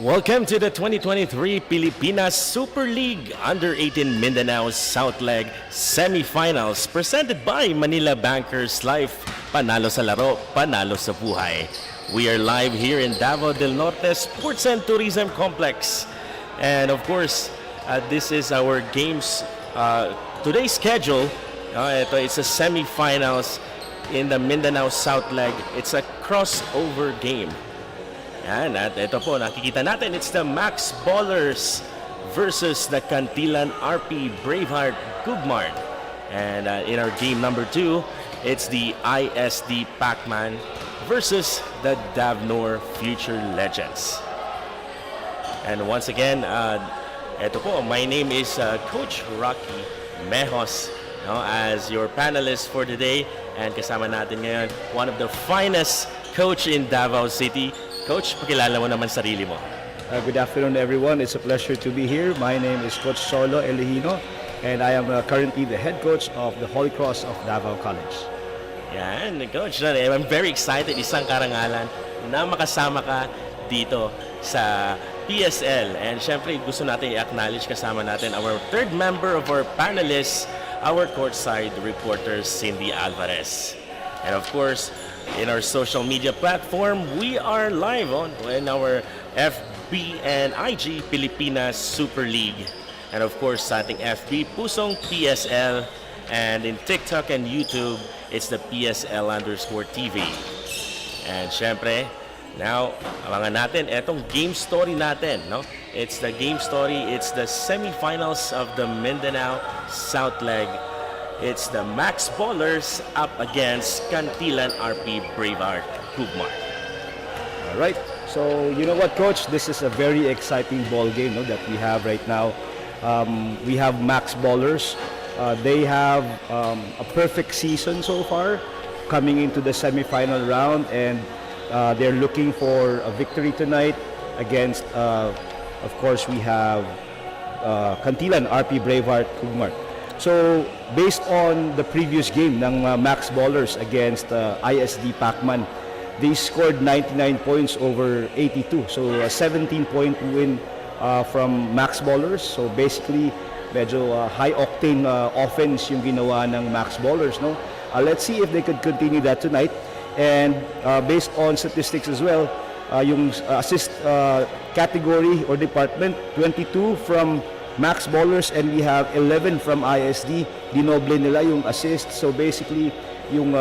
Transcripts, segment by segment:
Welcome to the 2023 Pilipinas Super League Under-18 Mindanao South Leg Semifinals presented by Manila Bankers Life. Panalo sa laro, panalo sa buhay. We are live here in Davao del Norte Sports and Tourism Complex. And of course, this is our games. Today's schedule, it's a semifinals in the Mindanao South Leg. It's a crossover game. Yan, at ito po, nakikita natin, it's the Max Ballers versus the Cantilan RP Braveheart-Gugmart. And in our game number 2, it's the ISD Pac-Man versus the Davao Future Legends. And once again, ito po, my name is Coach Rocky Mejos, as your panelist for today. And kasama natin ngayon, one of the finest coach in Davao City. Coach, pakilala mo naman sarili mo. Good afternoon, everyone. It's a pleasure to be here. My name is Coach Solo Elihino, and I am currently the head coach of the Holy Cross of Davao College. Yan, Coach. I'm very excited. Isang karangalan na makasama ka dito sa PSL. And syempre, gusto natin i-acknowledge kasama natin our third member of our panelists, our courtside reporter, Cindy Alvarez. And of course, in our social media platform, we are live in our FB and IG Pilipinas Super League. And of course, sa ating FB, Pusong PSL. And in TikTok and YouTube, it's the PSL_TV. And syempre, now, abangan natin etong game story natin. It's the game story. It's the semifinals of the Mindanao South Leg. It's the Max Ballers up against Cantilan RP Braveheart-Gugmart. All right. So, you know what, Coach? This is a very exciting ball game that we have right now. We have Max Ballers. They have a perfect season so far, coming into the semifinal round, and they're looking for a victory tonight against, of course, we have Cantilan RP Braveheart-Gugmart. So, based on the previous game ng Max Ballers against ISD Pac-Man, they scored 99 points over 82. So, a 17-point win from Max Ballers. So, basically, medyo high-octane offense yung ginawa ng Max Ballers. Let's see if they could continue that tonight. And based on statistics as well, yung assist category or department, 22 from Max Ballers, and we have 11 from ISD. Dinoble nila yung assist. So basically, yung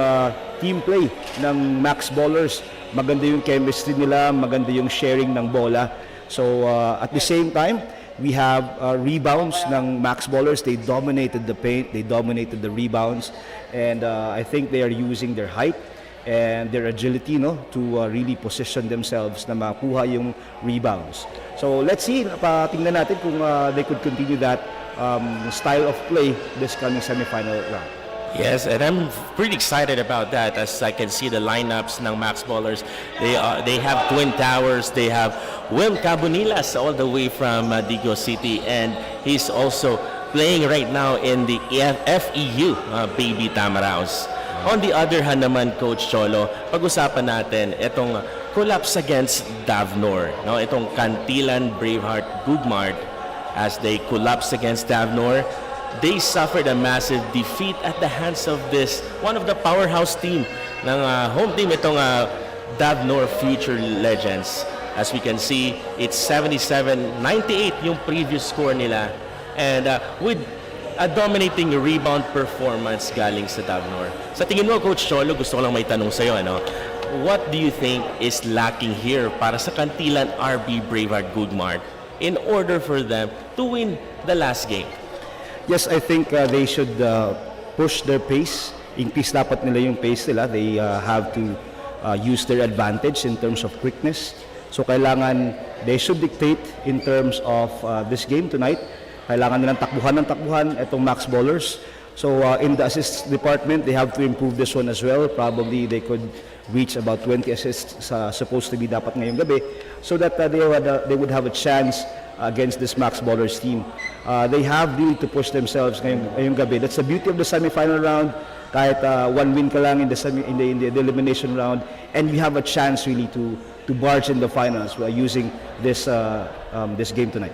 team play ng Max Ballers, maganda yung chemistry nila, maganda yung sharing ng bola. So at the same time, we have rebounds ng Max Ballers. They dominated the paint, they dominated the rebounds, and I think they are using their height and their agility to really position themselves na makuha yung rebounds. So let's see, tingnan natin kung they could continue that style of play this coming semifinal round. Yes, and I'm pretty excited about that, as I can see the lineups ng Max Ballers. They have Twin Towers, they have Will Cabunilas all the way from Digo City, and he's also playing right now in the FEU Baby Tamaraos. On the other hand naman, Coach Cholo, pag-usapan natin itong collapse against Davao. Itong Cantilan Braveheart-Gugmart, as they collapse against Davao, they suffered a massive defeat at the hands of this, one of the powerhouse team ng home team, itong Davao Future Legends. As we can see, it's 77-98 yung previous score nila. And with a dominating rebound performance galing sa Davao. Sa tingin mo, Coach Cholo, gusto ko lang may tanong sa'yo, what do you think is lacking here para sa Cantilan RB Braveheart-Gugmart in order for them to win the last game? Yes, I think they should push their pace. Increase dapat nila yung pace nila. They have to use their advantage in terms of quickness. So kailangan, they should dictate in terms of this game tonight. Kailangan nilang takbuhan itong Max Ballers. So in the assist department, they have to improve this one as well. Probably they could reach about 20 assists supposed to be dapat ngayong gabi, so that they would have a chance against this Max Ballers team. They have really to push themselves ngayong gabi. That's the beauty of the semifinal round. Kahit one win ka lang in the elimination round, and you have a chance really to to barge in the finals using this game tonight.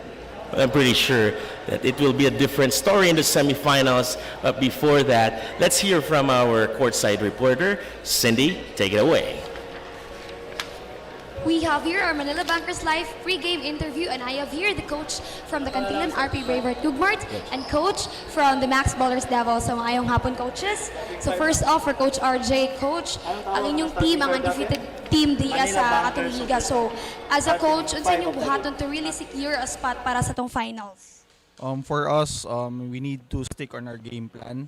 I'm pretty sure that it will be a different story in the semifinals. But before that, let's hear from our courtside reporter, Cindy. Take it away. We have here our Manila Bankers Live pre-game interview, and I have here the coach from the Cantilan RP Braveheart-Gugmart and coach from the Max Ballers Davao. So maayong hapon, coaches. So first off, for Coach RJ, Coach, ang inyong team, ang undefeated team diya sa atong liga. So as a coach, unsa inyong buhaton to really secure a spot para sa tong finals? For us, we need to stick on our game plan,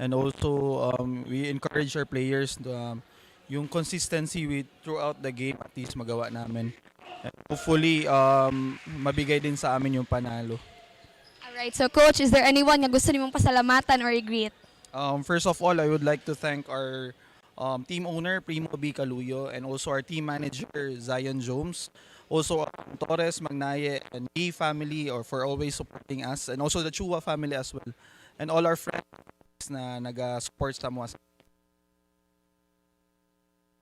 and also we encourage our players to yung consistency throughout the game, at least magawa namin. And hopefully, mabigay din sa amin yung panalo. Alright, so coach, is there anyone nga gusto nimong pasalamatan or i-greet? First of all, I would like to thank our team owner, Primo B. Caluyo, and also our team manager, Zion Jones. Also, Torres, Magnaye, and E family for always supporting us. And also the Chua family as well. And all our friends na nag-support sa mga.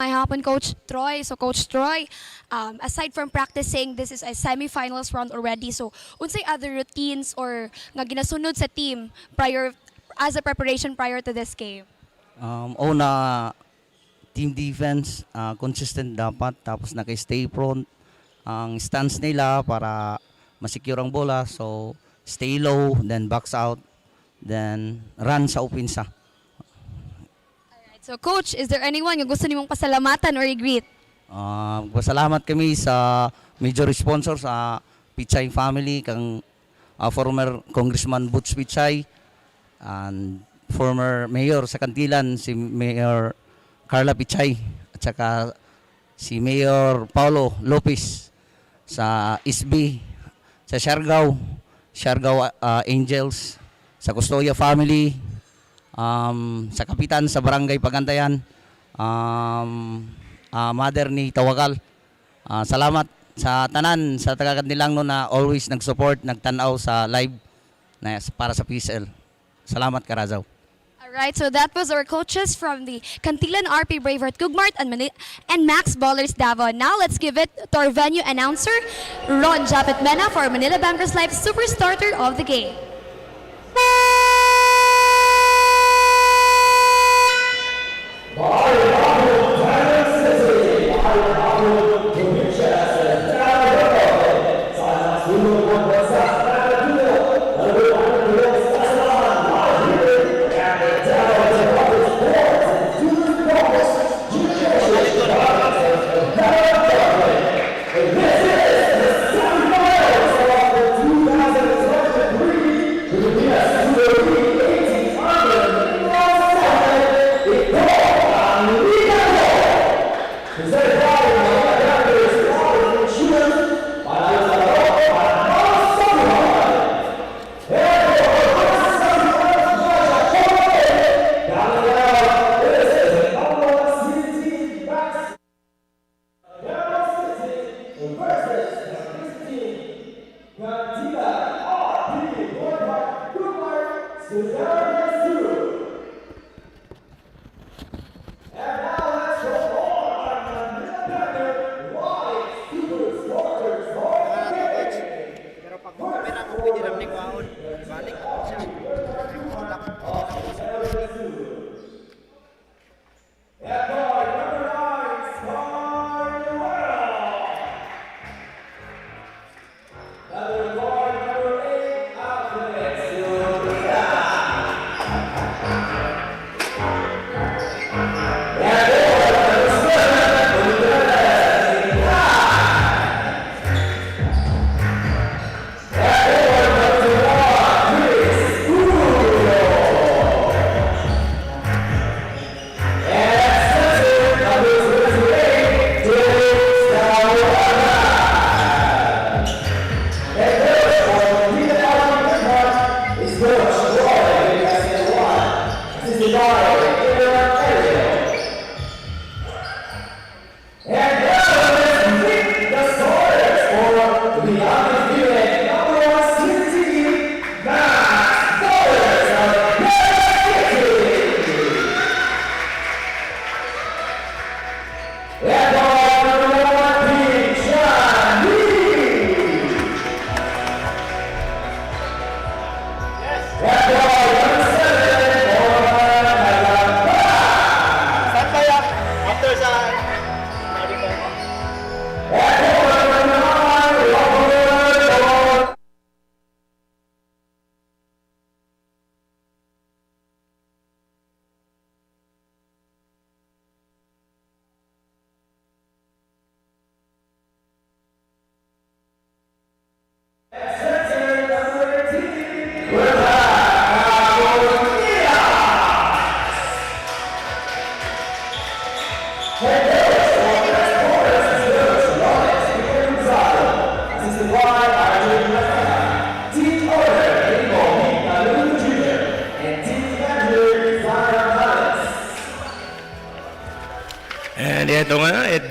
May hapon, Coach Troy. So, Coach Troy, aside from practicing, this is a semi-finals round already. So, unsay other routines or nga ginasunod sa team as a preparation prior to this game? Una, team defense, consistent dapat. Tapos naka-stay prone ang stance nila para masecure ang bola. So, stay low, then box out, then run sa opensa. So, Coach, is there anyone yung gusto nimong pasalamatan or i-greet? Pasalamat kami sa major sponsor sa Pichay family, kang former Congressman Butch Pichay, and former mayor sa Cantilan, si Mayor Carla Pichay, at saka si Mayor Paulo Lopez sa SB, sa Siargao Angels, sa Custodia family, sa kapitan sa barangay Pagantayan, mother ni Tawagal. Salamat sa tanan sa taga-Cantilan no na always nag-support, nagtanaw sa live na para sa PSL. Salamat, Karazaw. Alright, so that was our coaches from the Cantilan RP Braveheart-Gugmart and Max Ballers Davao. Now let's give it to our venue announcer, Ron Japet Mena, for Manila Bankers Live Super Starter of the Game.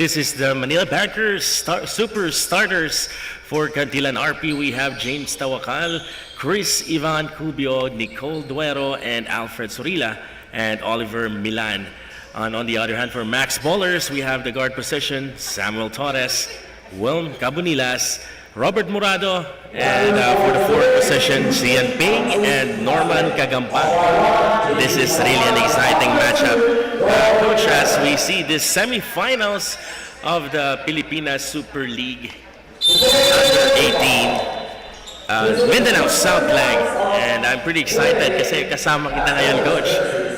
this is the Manila Bankers Super Starters for Cantilan RP. We have James Tawakal, Chris Ivan Cubio, Nicole Duero, and Alfred Sorila, and Oliver Milan. And on the other hand, for Max Bowlers, we have the guard position, Samuel Torres, Wilm Cabunilas, Robert Murado, and for the forward position, Sian Ping and Norman Kagampang. This is really an exciting matchup. Coach, as we see the semifinals of the Pilipinas Super League Under 18 Mindanao South Leg, and I'm pretty excited kasi kasama kita ngayon, Coach.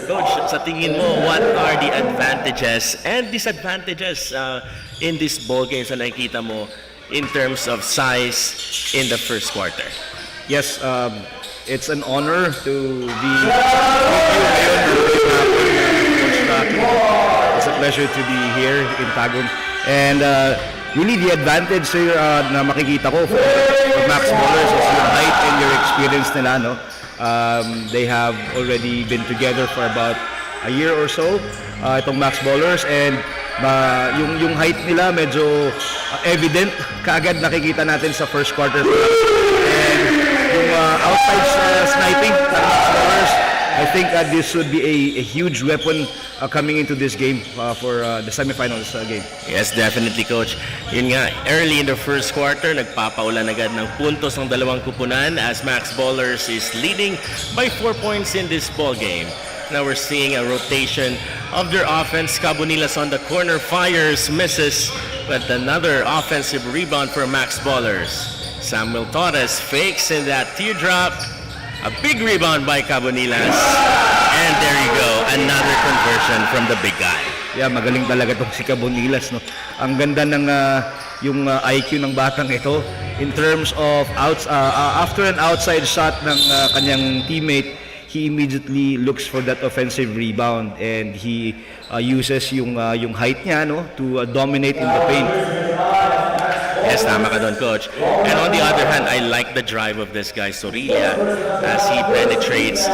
Coach, sa tingin mo, what are the advantages and disadvantages in this ball game sa nakikita mo in terms of size in the first quarter? Yes, it's an honor to be with you ngayon. Coach Rocky. It's a pleasure to be here in Tagum. And really the advantage here na makikita ko for Max Bowlers is your height and your experience nila, no? They have already been together for about a year or so, itong Max Bowlers, and yung height nila medyo evident, kaagad nakikita natin sa first quarter. And yung outside sniping ng Max Bowlers, I think this would be a huge weapon coming into this game for the semifinals game. Yes, definitely, Coach. Yun nga, early in the first quarter, nagpapaulan agad ng puntos ng dalawang kupunan as Max Bowlers is leading by 4 points in this ball game. Now we're seeing a rotation of their offense. Cabunilas on the corner, fires, misses, but another offensive rebound for Max Bowlers. Samuel Torres fakes in that teardrop. A big rebound by Cabunilas. And there you go, another conversion from the big guy. Yeah, magaling talaga itong si Cabunilas, no? Ang ganda ng yung IQ ng batang ito in terms of after an outside shot ng kanyang teammate, he immediately looks for that offensive rebound and he uses yung height niya, no, to dominate in the paint. Yes, tama ka doon, Coach. And on the other hand, I like the drive of this guy, Sorilla, as he penetrates.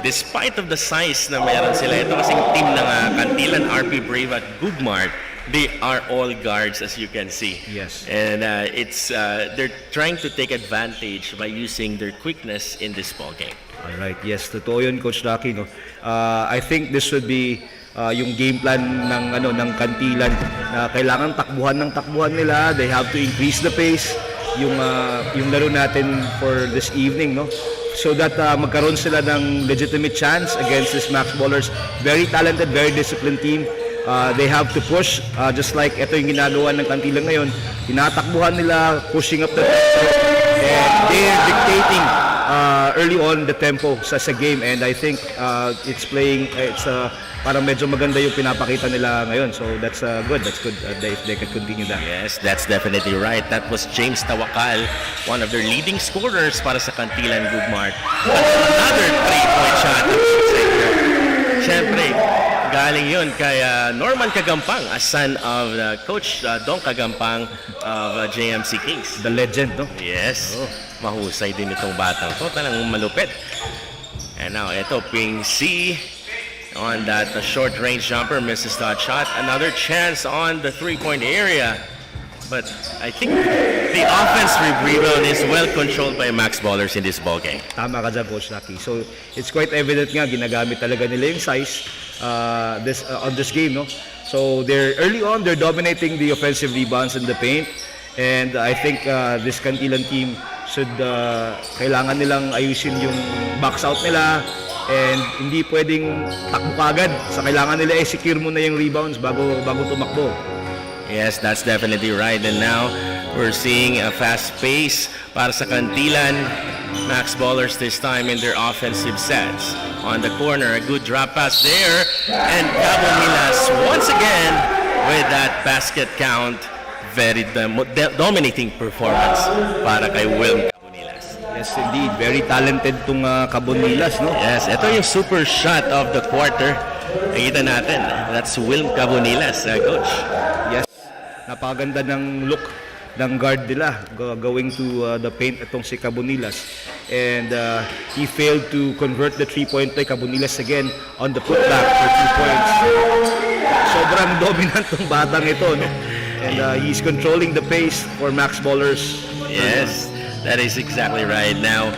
Despite of the size na meron sila, ito kasing team ng Cantilan RP Braveheart-Gugmart, they are all guards, as you can see. Yes. And they're trying to take advantage by using their quickness in this ball game. All right, yes, totoo yun, Coach Rocky, no. I think this would be yung game plan ng Cantilan na kailangan takbuhan nila. They have to increase the pace yung laro natin for this evening, no, so that magkaroon sila ng legitimate chance against this Max Bowlers. Very talented, very disciplined team. They have to push, just like ito yung ginagawa ng Cantilan ngayon. Tinatakbuhan nila, pushing up the tempo, and they're dictating early on the tempo sa game, and I think it's parang medyo maganda yung pinapakita nila ngayon. So that's good. If they could continue that. Yes, that's definitely right. That was James Tawakal, one of their leading scorers para sa Cantilan Gugmart. Another 3-point shot. Siyempre, galing yun kay Norman Kagampang, a son of Coach Don Kagampang of JMC Kings. The legend, no? Yes. Mahusay din itong batang to. Talagang malupit. And now, ito, Ping C on that short range jumper, misses that shot. Another chance on the 3-point area. But I think the offensive rebound is well controlled by Max Bowlers in this ball game. Tama ka dyan, Coach Rocky. So it's quite evident nga, ginagamit talaga nila yung size on this game, no? So early on, they're dominating the offensive rebounds in the paint. And I think this Cantilan team should kailangan nilang ayusin yung box out nila, and hindi pwedeng takbo kagad. So kailangan nila secure muna yung rebounds bago tumakbo. Yes, that's definitely right. And now we're seeing a fast pace para sa Cantilan. Max Bowlers this time in their offensive sets. On the corner, a good drop pass there. And Cabunilas once again with that basket count. Very dominating performance para kay Wilm Cabunilas. Yes, indeed. Very talented tong Cabunilas, no? Yes, ito yung super shot of the quarter. Nakita natin, that's Wilm Cabunilas, Coach. Yes, napakaganda ng look ng guard nila going to the paint itong si Cabunilas. And he failed to convert the 3-point play. Cabunilas again on the putback for 2 points. So sobrang dominant tong batang ito, no? And he's controlling the pace for Max Ballers. Yes, that is exactly right. Now,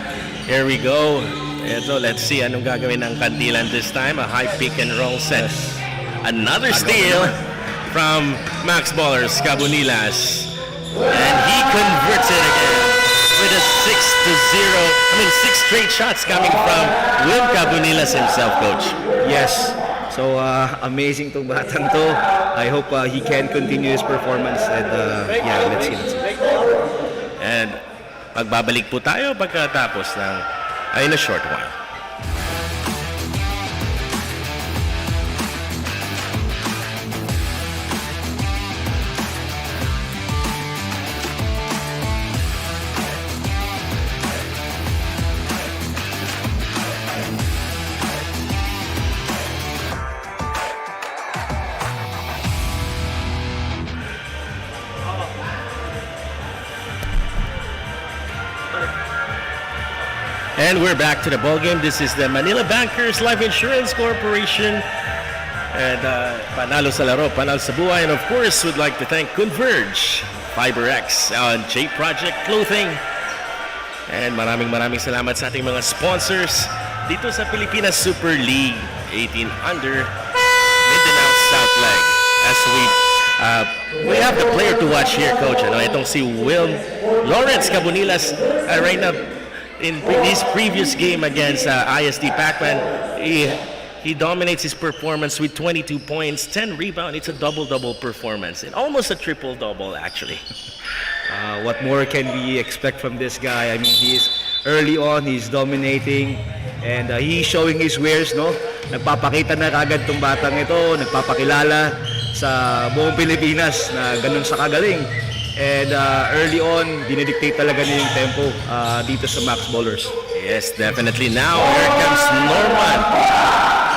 here we go. Ito, let's see anong gagawin ng Cantilan this time. A high pick and roll set. Another steal from Max Ballers, Cabunilas. And he converts it again with a 6 straight shots coming from Will Cabunilas himself, Coach. Yes. So, amazing tong batang to. I hope he can continue his performance. And yeah, let's see. And magbabalik po tayo pagkatapos ng in a short while. And we're back to the ball game. This is the Manila Bankers Life Insurance Corporation. And panalo sa laro, panalo sa buhay. And of course, would like to thank Converge, FiberX, and J Project Clothing. And maraming salamat sa ating mga sponsors dito sa Pilipinas Super League 18 under Mindanao South Leg. As we have the player to watch here, Coach. Ano, itong si Will Lawrence Cabunilas right now. In his previous game against ISD Pacman, he dominates his performance with 22 points, 10 rebounds. It's a double-double performance, and almost a triple-double, actually. What more can we expect from this guy? I mean, he's early on, he's dominating, and he's showing his wares, no? Nagpapakita na kagad tong batang ito, nagpapakilala sa buong Pilipinas na ganun sa kagaling. And early on, dinidictate talaga niya yung tempo dito sa Max Ballers. Yes, definitely. Now, here comes Norman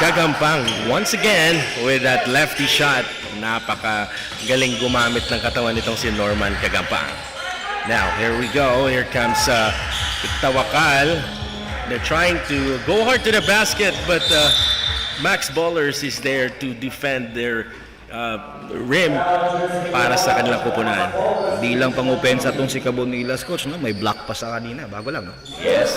Gagampang once again with that lefty shot. Napaka-galing gumamit ng katawan nitong si Norman Gagampang. Now, here we go. Here comes Tawakal. They're trying to go hard to the basket, but Max Ballers is there to defend their rim para sa kanilang kupunan. Hindi lang pang-opensa itong si Cabunilas, Coach, no? May block pa sa kanina, bago lang, no? Yes.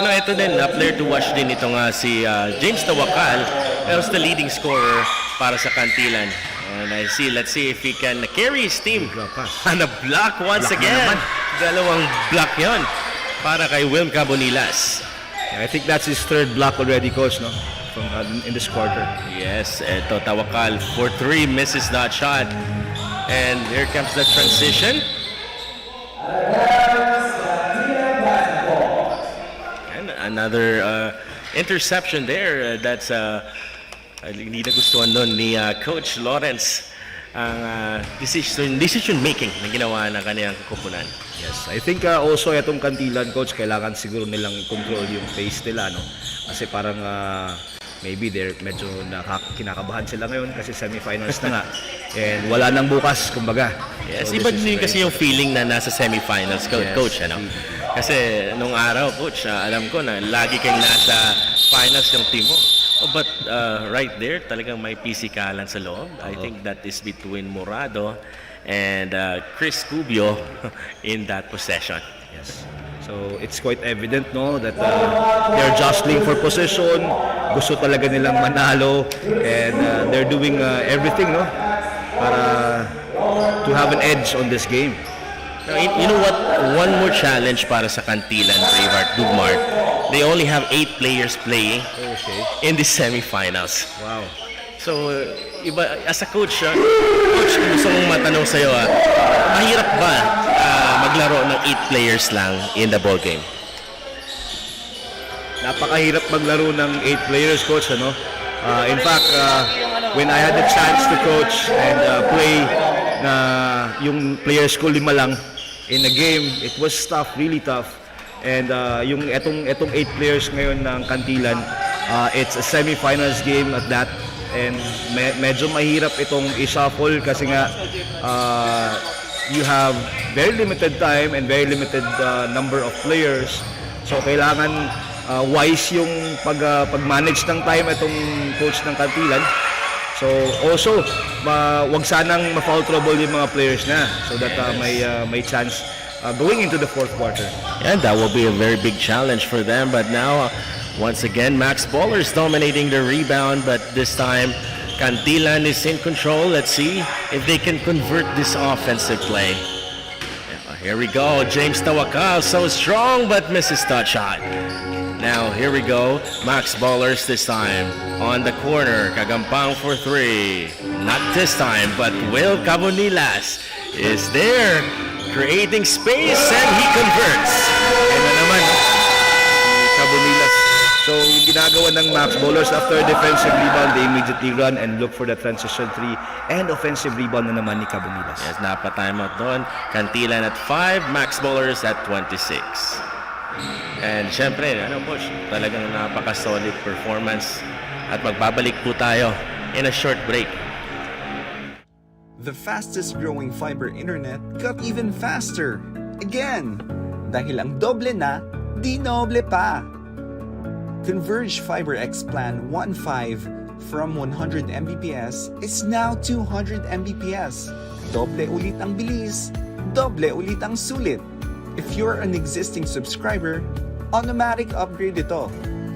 Ano, ito din, player to watch din ito nga si James Tawakal, who's the leading scorer para sa Cantilan. And let's see if he can carry his team on a block once again. Dalawang block yon para kay Will Cabunilas. I think that's his third block already, Coach, no? From in this quarter. Yes, ito Tawakal for 3, misses that shot. And here comes the transition. And another interception there. That's hindi na gustuhan nun ni Coach Lawrence ang decision making na ginawa ng kaniyang kupunan. Yes, I think also itong Cantilan, Coach, kailangan siguro nilang i-control yung pace nila, no? Kasi parang maybe they're medyo kinakabahan sila ngayon kasi semifinals na nga. And wala nang bukas, kumbaga. Yes, so iba din kasi yung feeling na nasa semifinals, Coach, ano? Kasi nung araw, Coach, alam ko na lagi kayong nasa finals yung team mo. But right there, talagang may pisikalan sa loob. I think that is between Morado and Chris Cubio in that possession. Yes. So it's quite evident, no, that they're jostling for position. Gusto talaga nilang manalo, and they're doing everything, no, para to have an edge on this game. Now, you know what? One more challenge para sa Cantilan, Braveheart-Gugmart. They only have 8 players playing in the semifinals. Wow. So, iba, as a coach, coach, gusto kong matanong sa'yo, mahirap ba maglaro ng 8 players lang in the ball game? Napakahirap maglaro ng 8 players, Coach, ano? In fact, when I had the chance to coach and play na yung players ko 5 lang in a game, it was tough, really tough. And yung etong 8 players ngayon ng Cantilan, it's a semi-finals game at that. And medyo mahirap itong i-shuffle kasi nga you have very limited time and very limited number of players. So kailangan wise yung pag-manage ng time itong coach ng Cantilan. So So also, wag sanang ma-foul trouble yung mga players na so that may chance going into the fourth quarter. And that will be a very big challenge for them. But now, once again, Max Ballers dominating the rebound. But this time, Cantilan is in control. Let's see if they can convert this offensive play. Here we go. James Tawakal, so strong, but misses touch shot. Now, here we go. Max Ballers this time. On the corner, Kagampang for three. Not this time, but Will Cabonilas is there, creating space, and he converts. Ayan na naman, Cabonilas. So, yung ginagawa ng Max Ballers after defensive rebound, they immediately run and look for the transition three and offensive rebound na naman ni Cabonilas. Yes, napa-timeout doon. Cantilan at 5, Max Ballers at 26. And syempre, Coach, talagang napaka-solid performance. At magbabalik po tayo in a short break. The fastest growing fiber internet got even faster. Again, dahil ang doble na, di noble pa. Converge Fiber X Plan 1.5 from 100 Mbps is now 200 Mbps. Doble ulit ang bilis, doble ulit ang sulit. If you're an existing subscriber, automatic upgrade ito.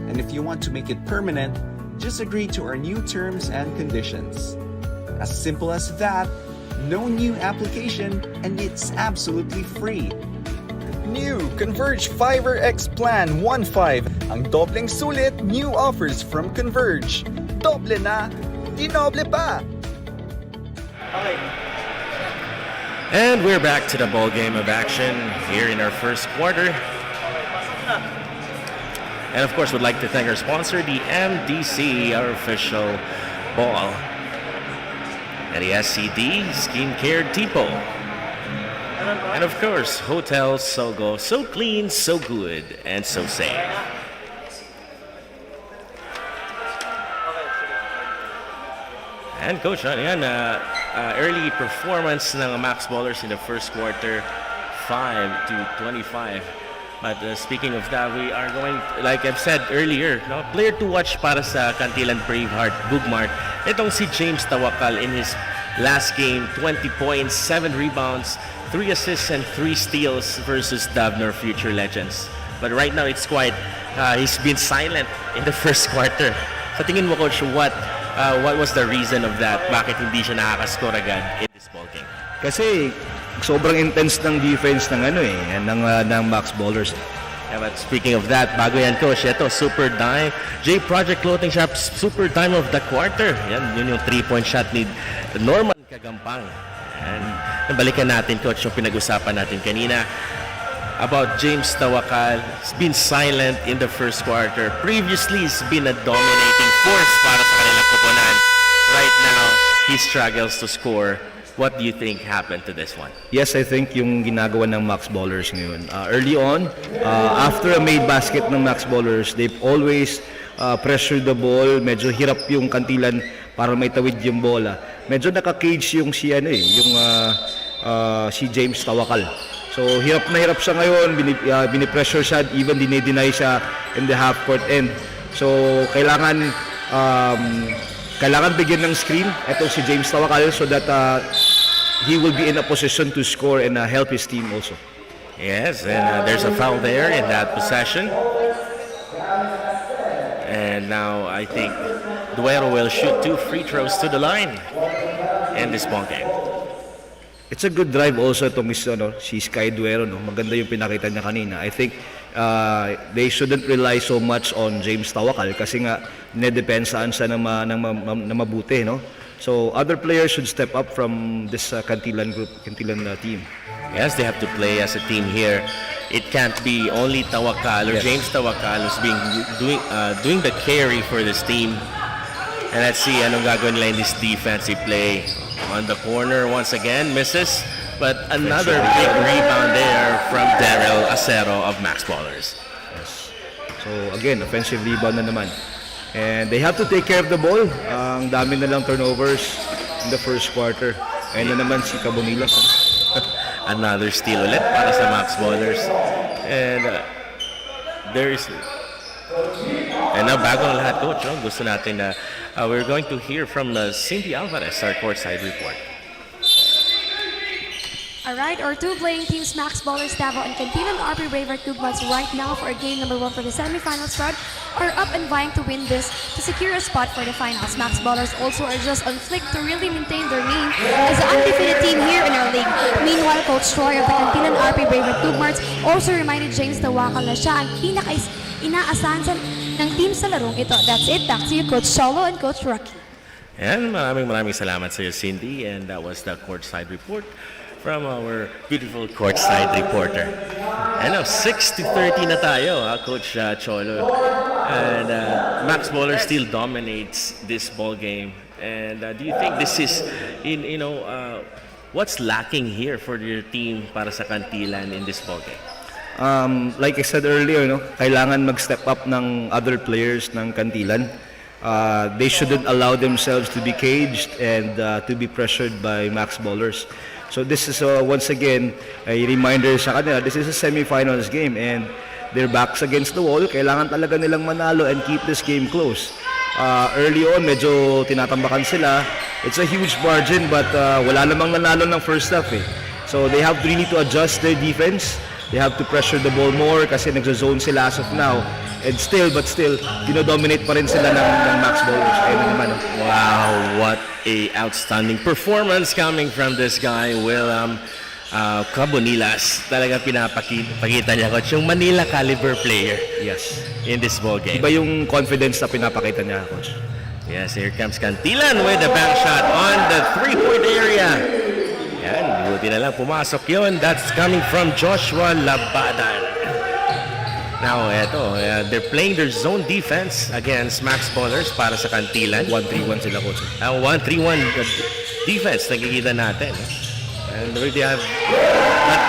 And if you want to make it permanent, just agree to our new terms and conditions. As simple as that, no new application, and it's absolutely free. New Converge Fiber X Plan 1.5. Ang dobleng sulit, new offers from Converge. Doble na, di noble pa. And we're back to the ball game of action here in our first quarter. And of course, we'd like to thank our sponsor, the MDC, our official ball. And the SCD Skincare Depot. And of course, Hotel Sogo, so clean, so good, and so safe. And Coach, early performance ng Max Ballers in the first quarter, 5-25. But speaking of that, we are going, like I've said earlier, player to watch para sa Cantilan Braveheart-Gugmart. Itong si James Tawakal in his last game, 20 points, 7 rebounds, 3 assists, and 3 steals versus Davao Future Legends. But right now, it's quite, he's been silent in the first quarter. Sa tingin mo, Coach, what was the reason of that? Bakit hindi siya nakakascore agad in this ballgame? Kasi sobrang intense ng defense ng Max Ballers. Yeah, but speaking of that, bago yan, Coach, ito, Super Dime. J Project Clothing Shop, Super Dime of the Quarter. Yun yung 3-point shot ni Norman Kagampang. And nabalikan natin, Coach, yung pinag-usapan natin kanina about James Tawakal. He's been silent in the first quarter. Previously, he's been a dominating force para sa kanilang koponan. Right now, he struggles to score. What do you think happened to this one? Yes, I think yung ginagawa ng Max Ballers ngayon. Early on, after a made basket ng Max Ballers, they've always pressured the ball. Medyo hirap yung Cantilan para may tawid yung bola. Medyo naka-cage yung si James Tawakal. So hirap na hirap siya ngayon, binipressure siya, even dinideny siya in the half-court end. So kailangan bigyan ng screen itong si James Tawakal so that he will be in a position to score and help his team also. Yes, and there's a foul there in that possession. And now I think Duero will shoot 2 free throws to the line in this ball game. It's a good drive also itong si Sky Duero. Maganda yung pinakita niya kanina. I think they shouldn't rely so much on James Tawakal kasi nga nedepensaan siya na mabuti. So other players should step up from this Cantilan team. Yes, they have to play as a team here. It can't be only Tawakal or James Tawakal who's doing the carry for this team. And let's see anong gagawin nila in this defensive play. On the corner once again, misses. But another big rebound there from Daryl Acero of Max Ballers. Yes. So again, offensive rebound na naman. And they have to take care of the ball. Ang dami na lang turnovers in the first quarter. Ayun na naman si Cabonilas. Another steal ulit para sa Max Ballers. And And now, bago ang lahat, Coach, gusto natin na we're going to hear from Cindy Alvarez, our courtside report. Alright, our two playing teams, Max Ballers Davao and Cantilan RP Braveheart-Gugmart, right now for game number 1 for the semifinals round, are up and vying to win this to secure a spot for the finals. Max Ballers also are just on flick to really maintain their name as the undefeated team here in our league. Meanwhile, Coach Troy of the Cantilan RP Braveheart-Gugmart also reminded James Tawakal na siya ang inaasahan ng team sa larong ito. That's it. Back to you, Coach Solo and Coach Rocky. And maraming salamat sa iyo, Cindy. And that was the courtside report from our beautiful courtside reporter. And now, 6-30 na tayo, Coach Cholo. And Max Bowler still dominates this ball game. And do you think this is, what's lacking here for your team para sa Cantilan in this ball game? Like I said earlier, kailangan mag-step up ng other players ng Cantilan. They shouldn't allow themselves to be caged and to be pressured by Max Bowlers. So this is once again a reminder sa kanila, this is a semi-finals game and their backs against the wall. Kailangan talaga nilang manalo and keep this game close. Early on, medyo tinatambakan sila. It's a huge margin but wala namang nanalo ng first half eh. So they have really to adjust their defense. They have to pressure the ball more kasi nagzo-zone sila as of now. And still, dinodominate pa rin sila ng Max Bowlers. Ayun na naman. Wow, what a outstanding performance coming from this guy, William Cabonilas. Talaga pinapakita niya, Coach, yung Manila caliber player. Yes. In this ball game. Iba yung confidence na pinapakita niya, Coach. Yes, here comes Cantilan with the back shot on the three-point area. Yan, buti na lang pumasok yun. That's coming from Joshua Labadan. Now, they're playing their zone defense against Max Bowlers para sa Cantilan. 1-3-1 sila, Coach. 1-3-1 defense, nakikita natin. And they have, but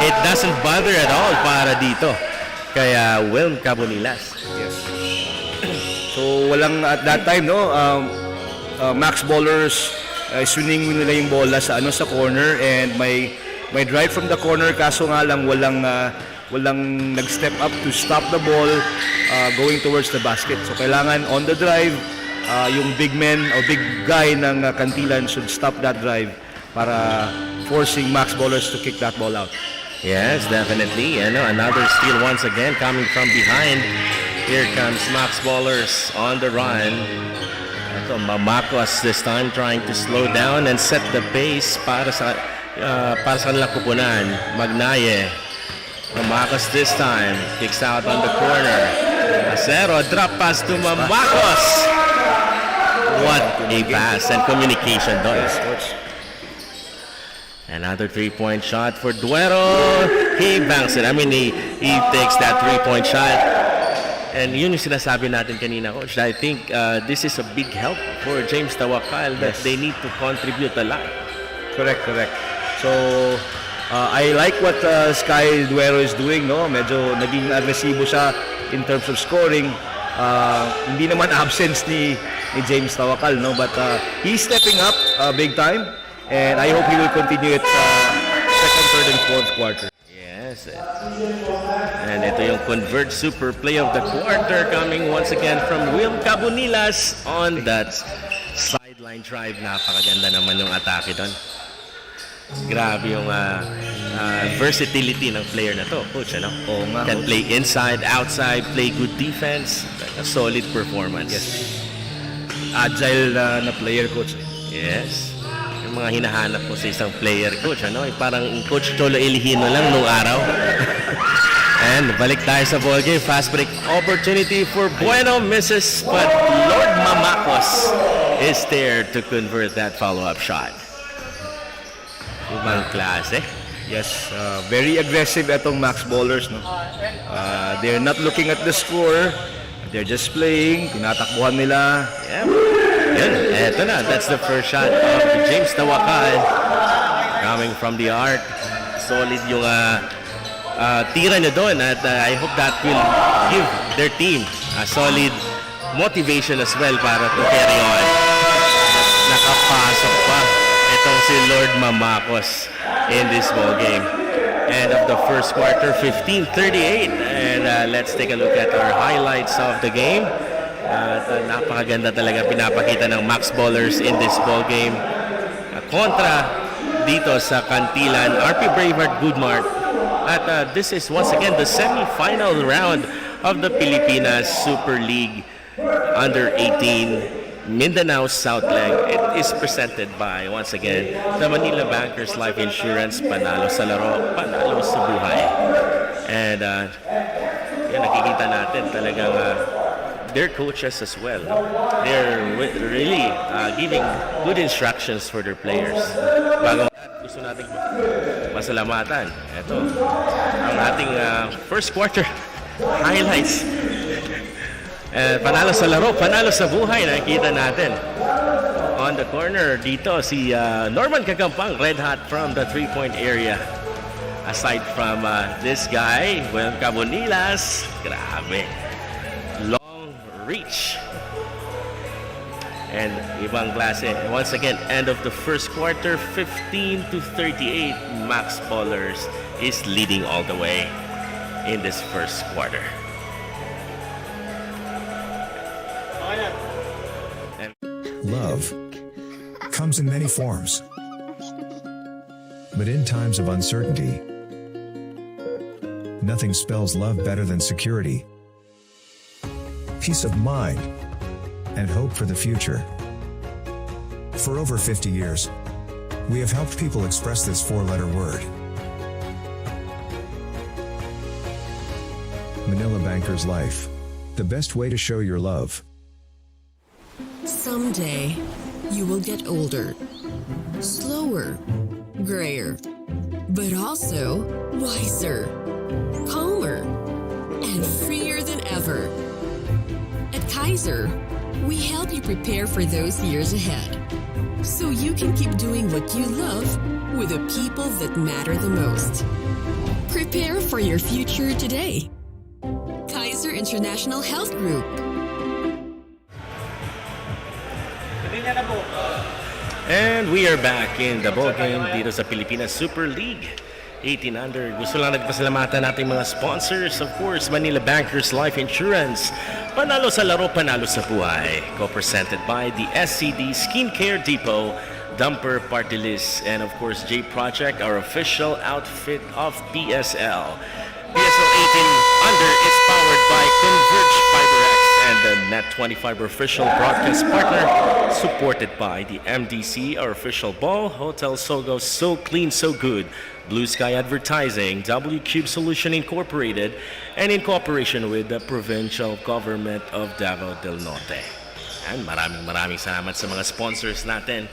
it doesn't bother at all para dito. Kaya Wilm Cabonilas. Yes. So, walang at that time, Max Bowlers swinging nila yung bola sa corner and may drive from the corner kaso nga lang walang nag-step up to stop the ball going towards the basket. So kailangan on the drive, yung big man o big guy ng Cantilan should stop that drive para forcing Max Bowlers to kick that ball out. Yes, definitely. Another steal once again coming from behind. Here comes Max Bowlers on the run. Mamakos this time trying to slow down and set the pace para sa kanilang kupunan. Magnaye. Mamakos this time. Kicks out on the corner. Acero, drop pass to Mamakos. What a pass and communication does. Another three-point shot for Duero. He banks it. He takes that three-point shot. And yun yung sinasabi natin kanina, Coach. I think this is a big help for James Tawakal that they need to contribute a lot. Correct. So, I like what Sky Duero is doing, Medyo naging agresibo siya in terms of scoring. Hindi naman absence ni James Tawakal, But he's stepping up big time, and I hope he will continue it second, third, and fourth quarter. Yes. And ito yung convert super play of the quarter coming once again from Will Cabonilas on that sideline drive. Napakaganda naman yung atake doon. Grabe yung versatility ng player na to, Coach, Oo nga, Can play inside, outside, play good defense. A solid performance. Yes. Agile na player, Coach. Yes. Yung mga hinahanap ko sa isang player, Coach, Parang Coach Cholo Elihino lang nung araw. And balik tayo sa ball game. Fast break opportunity for Bueno misses, but Lord Mamakos is there to convert that follow-up shot. Ibang klase. Yes, very aggressive itong Max Bowlers, they're not looking at the score. They're just playing. Tinatakbuhan nila. Yeah. Yan, eto na. That's the first shot of James Tawakal. Coming from the arc. Solid yung tira niya doon. At I hope that will give their team a solid motivation as well para to carry on. Nakapasok pa. itong si Lord Mamakos in this ball game. End of the first quarter, 15-38. And let's take a look at our highlights of the game. At napakaganda talaga pinapakita ng Max Ballers in this ball game. Kontra dito sa Cantilan, RP Braveheart-Gugmart. At this is once again the semi-final round of the Pilipinas Super League Under 18 Mindanao South Leg. It is presented by, once again, the Manila Bankers Life Insurance. Panalo sa laro, panalo sa buhay. And yan, nakikita natin talagang their coaches as well. No? They're really giving good instructions for their players. Bago gusto nating masalamatan. Ito, ang ating first quarter highlights. Panalo sa laro, panalo sa buhay, nakikita natin. On the corner dito, si Norman Kagampang, red hot from the three-point area. Aside from this guy, Juan Cabonilas, grabe. Long reach. And ibang klase. Once again, end of the first quarter, 15-38. Max Ballers is leading all the way in this first quarter. Love comes in many forms. But in times of uncertainty, nothing spells love better than security, peace of mind, and hope for the future. For over 50 years, we have helped people express this four-letter word. Manila Bankers Life. The best way to show your love. Someday, you will get older, slower, grayer, but also wiser, calmer, and freer than ever. At Kaiser, we help you prepare for those years ahead, so you can keep doing what you love with the people that matter the most. Prepare for your future today. Kaiser International Health Group. And we are back in the ball game dito sa Pilipinas Super League 18 under. Gusto lang nagpasalamatan natin mga sponsors. Of course, Manila Bankers Life Insurance. Panalo sa laro, panalo sa buhay. Co-presented by the SCD Skincare Depot, Dumper Party List, and of course J Project, our official outfit of PSL. PSL 18 under is powered by Converge FiberX and the Net25 official broadcast partner, supported by the MDC, our official ball, Hotel Sogo, so clean, so good, Blue Sky Advertising, W Cube Solution Incorporated, and in cooperation with the Provincial Government of Davao del Norte. And maraming salamat sa mga sponsors natin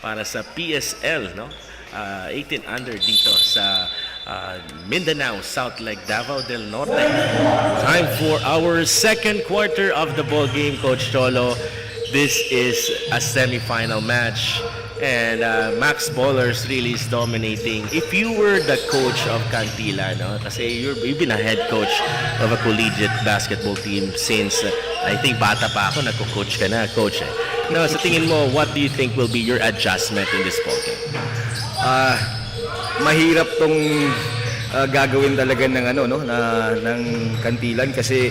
para sa PSL, no? 18 under dito sa Mindanao, South Lake, Davao del Norte. Time for our second quarter of the ball game, Coach Cholo. This is a semi-final match, and Max Ballers really is dominating. If you were the coach of Cantilan, no? Kasi you've been a head coach of a collegiate basketball team since I think bata pa ako, nagko-coach ka na, coach. No, sa tingin mo, what do you think will be your adjustment in this ball game? Mahirap tong gagawin talaga ng ng Cantilan kasi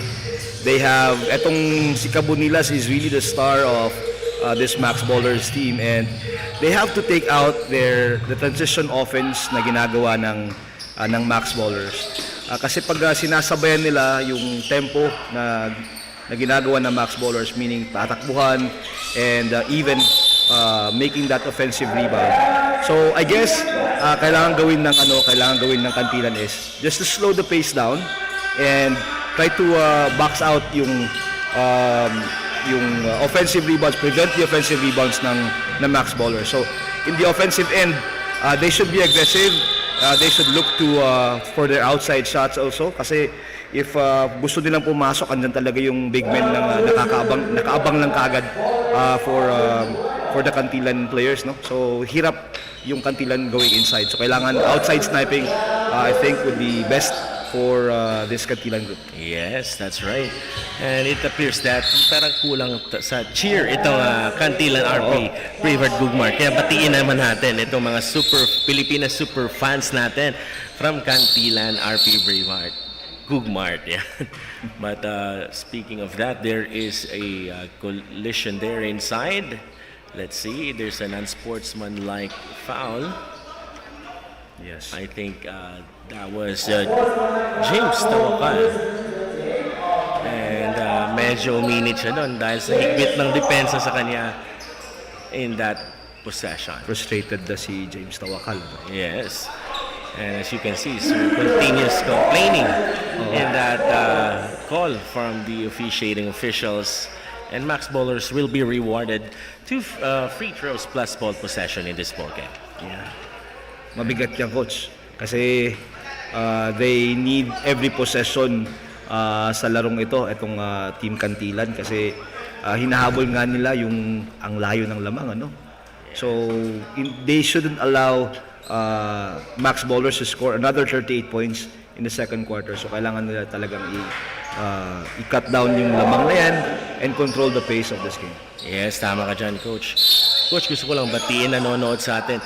they have etong si Cabonilas is really the star of this Max Ballers team, and they have to take out the transition offense na ginagawa ng Max Ballers. Kasi pag sinasabayan nila yung tempo na ginagawa ng Max Ballers, meaning tatakbuhan and even making that offensive rebound. So I guess kailangan gawin ng Cantilan is just to slow the pace down and try to box out yung offensive rebounds, prevent the offensive rebounds ng Max Baller. So in the offensive end, they should be aggressive. They should look to for their outside shots also, kasi if gusto nilang pumasok, andyan talaga yung big men ng nakaabang lang kagad for the Cantilan players, no? So hirap yung Cantilan going inside. So kailangan outside sniping, I think would be best for this Cantilan group. Yes, that's right. And it appears that parang kulang sa cheer itong Cantilan RP Braveheart-Gugmart. Kaya batiin naman natin itong mga Pilipinas super fans natin from Cantilan RP Braveheart-Gugmart. Yeah. But speaking of that, there is a collision there inside. Let's see, there's an unsportsmanlike foul. Yes. I think that was James Tawakal. And medyo uminit siya doon dahil sa higpit ng depensa sa kanya in that possession. Frustrated na si James Tawakal. Yes. And as you can see, so continuous complaining in that call from the officiating officials. And Max Bowlers will be rewarded 2 free throws plus ball possession in this ball game. Yeah. Mabigat yan, coach. Kasi they need every possession sa larong ito, itong Team Cantilan. Kasi hinahabol nga nila ang layo ng lamang. Ano? So, they shouldn't allow Max Bowlers to score another 38 points in the second quarter. So, kailangan nila talagang i-cut down yung lamang na yan and control the pace of this game. Yes, tama ka dyan, Coach. Coach, gusto ko lang batiin nanonood sa atin.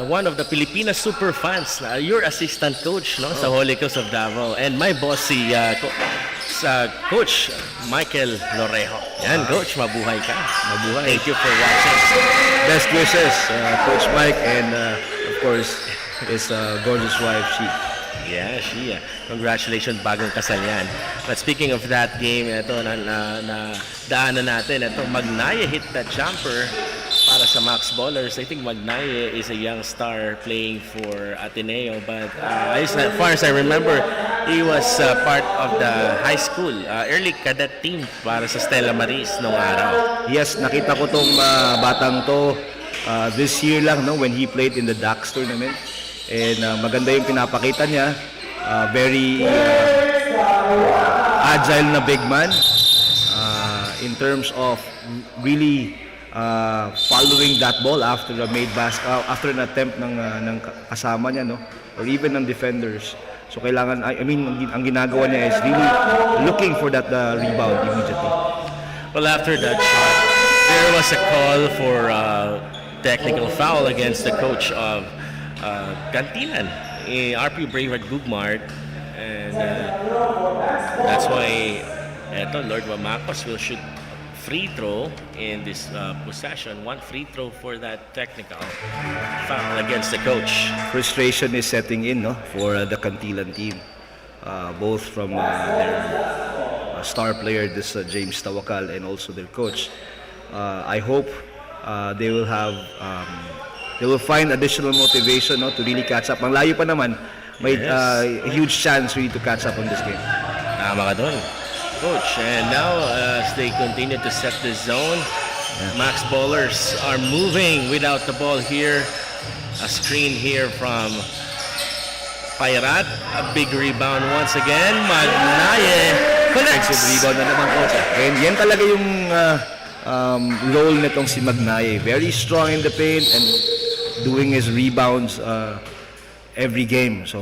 One of the Pilipinas super fans, your assistant coach sa Holy Cross of Davao. And my boss, Coach Michael Lorejo. Yan, Coach, mabuhay ka. Mabuhay. Thank you for watching. Best wishes, Coach Mike, and of course, his gorgeous wife, she. Yeah, she. Congratulations, bagong kasal yan. But speaking of that game, ito na daanan natin. Ito, Magnaye hit that jumper para sa Max Bowlers. I think Magnaye is a young star playing for Ateneo. But as far as I remember, he was part of the high school, early cadet team para sa Stella Maris noong araw. Yes, nakita ko tong batang to this year lang, no, when he played in the DAX tournament. And maganda yung pinapakita niya. Very agile na big man in terms of really following that ball after a after an attempt ng kasama niya, no, or even ng defenders. So kailangan, I mean, ang ginagawa niya is really looking for that rebound immediately. Well, after that shot, there was a call for technical foul against the coach of Cantilan, RP Braveheart-Gugmart, and that's why Lord Wamakos will shoot free throw in this possession. 1 free throw for that technical foul against the coach. Frustration is setting in, no, for the Cantilan team, both from their star player, this James Tawakal, and also their coach. I hope they will have they will find additional motivation, no, to really catch up. Ang layo pa naman, may a huge chance really to catch up on this game. Tama ka doon, Coach. And now, as they continue to set the zone, Max Bowlers are moving without the ball here. A screen here from Pairat. A big rebound once again. Magnaye connects. Rebound na naman, Coach. And yan talaga yung role nitong si Magnaye. Very strong in the paint and doing his rebounds every game. So,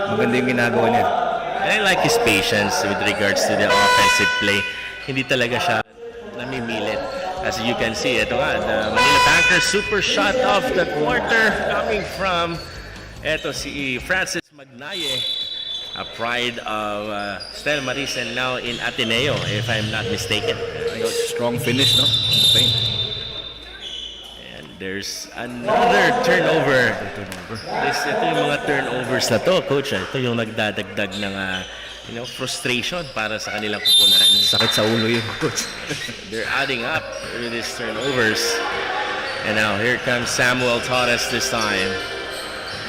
maganda yung ginagawa niya. And I like his patience with regards to the offensive play. Hindi talaga siya namimilit. As you can see, ito nga, the Manila Bankers super shot of the quarter coming from si Francis Magnaye, a pride of Stella Maris and now in Ateneo, if I'm not mistaken. Strong finish, no? And there's another turnover. Ito yung mga turnovers na to, Coach. Ito yung nagdadagdag ng frustration para sa kanilang kupunan. Sakit sa ulo yun, Coach. They're adding up with these turnovers. And now here comes Samuel Torres this time.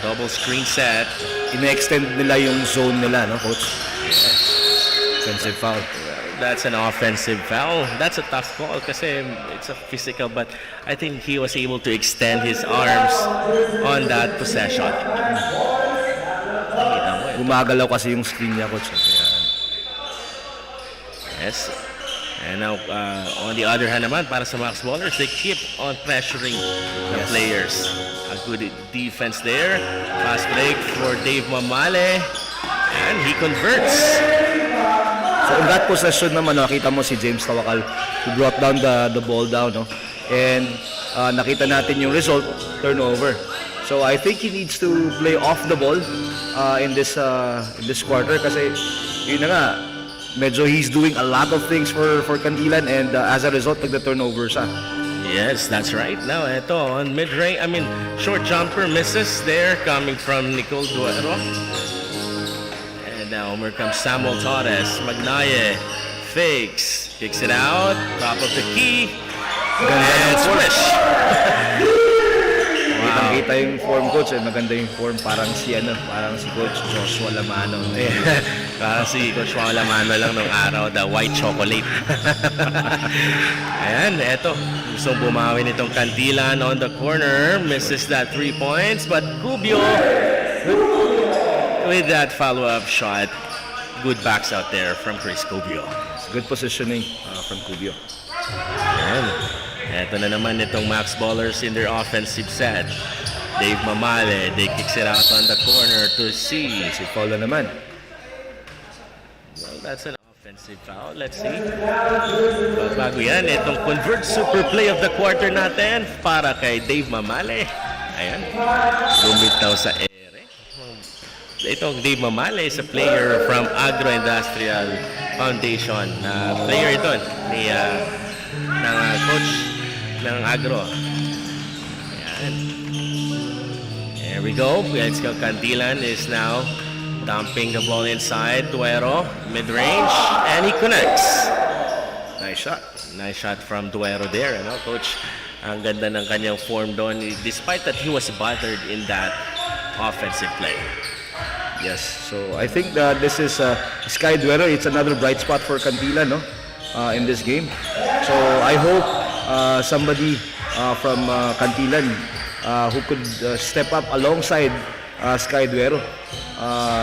Double screen set. Ine-extend nila yung zone nila, no, Coach? Offensive foul. That's an offensive foul. That's a tough call kasi it's a physical, but I think he was able to extend his arms on that possession. Gumagalaw kasi yung screen niya, Coach. Yes. And now, on the other hand naman, para sa Max Bowlers, they keep on pressuring the players. A good defense there. Fast break for Dave Mamale. And he converts. So in that possession naman, nakita mo si James Tawakal who brought down the ball down, no? And nakita natin yung result, turnover. So I think he needs to play off the ball in this quarter kasi yun na nga, medyo he's doing a lot of things for Cantilan and as a result, nagda-turnover siya. Yes, that's right. Now, ito on mid-range, short jumper misses there coming from Nicole Duero. And now here comes Samuel Torres. Magnaye fakes, kicks it out, top of the key, and swish. Kitang-kita yung form, coach, maganda yung form, parang si Coach Joshua Lamano. Parang si Coach Juan Lamano lang nung araw, the white chocolate. Ayan, eto. Gustong bumawi nitong Cantilan on the corner. Misses that 3 points, but Cubio with that follow-up shot. Good backs out there from Chris Cubio. Good positioning from Cubio. Ayan. Eto na naman itong Max Ballers in their offensive set. Dave Mamale, they kicks it out on the corner to C. Si Paul na naman. Well, that's an offensive foul. Let's see. Bago yan, itong convert super play of the quarter natin para kay Dave Mamale. Ayan. Lumitaw sa ere. Itong Dave Mamale is a player from Agro-Industrial Foundation. Player ito ni ng coach ng Agro. Ayan. There we go. Cantilan is now dumping the ball inside. Duero, mid-range, and he connects. Nice shot. Nice shot from Duero there, Coach? Ang ganda ng kanyang form doon, despite that he was bothered in that offensive play. Yes, so I think that this is Sky Duero. It's another bright spot for Cantilan, in this game. So I hope somebody from Cantilan who could step up alongside Sky Duero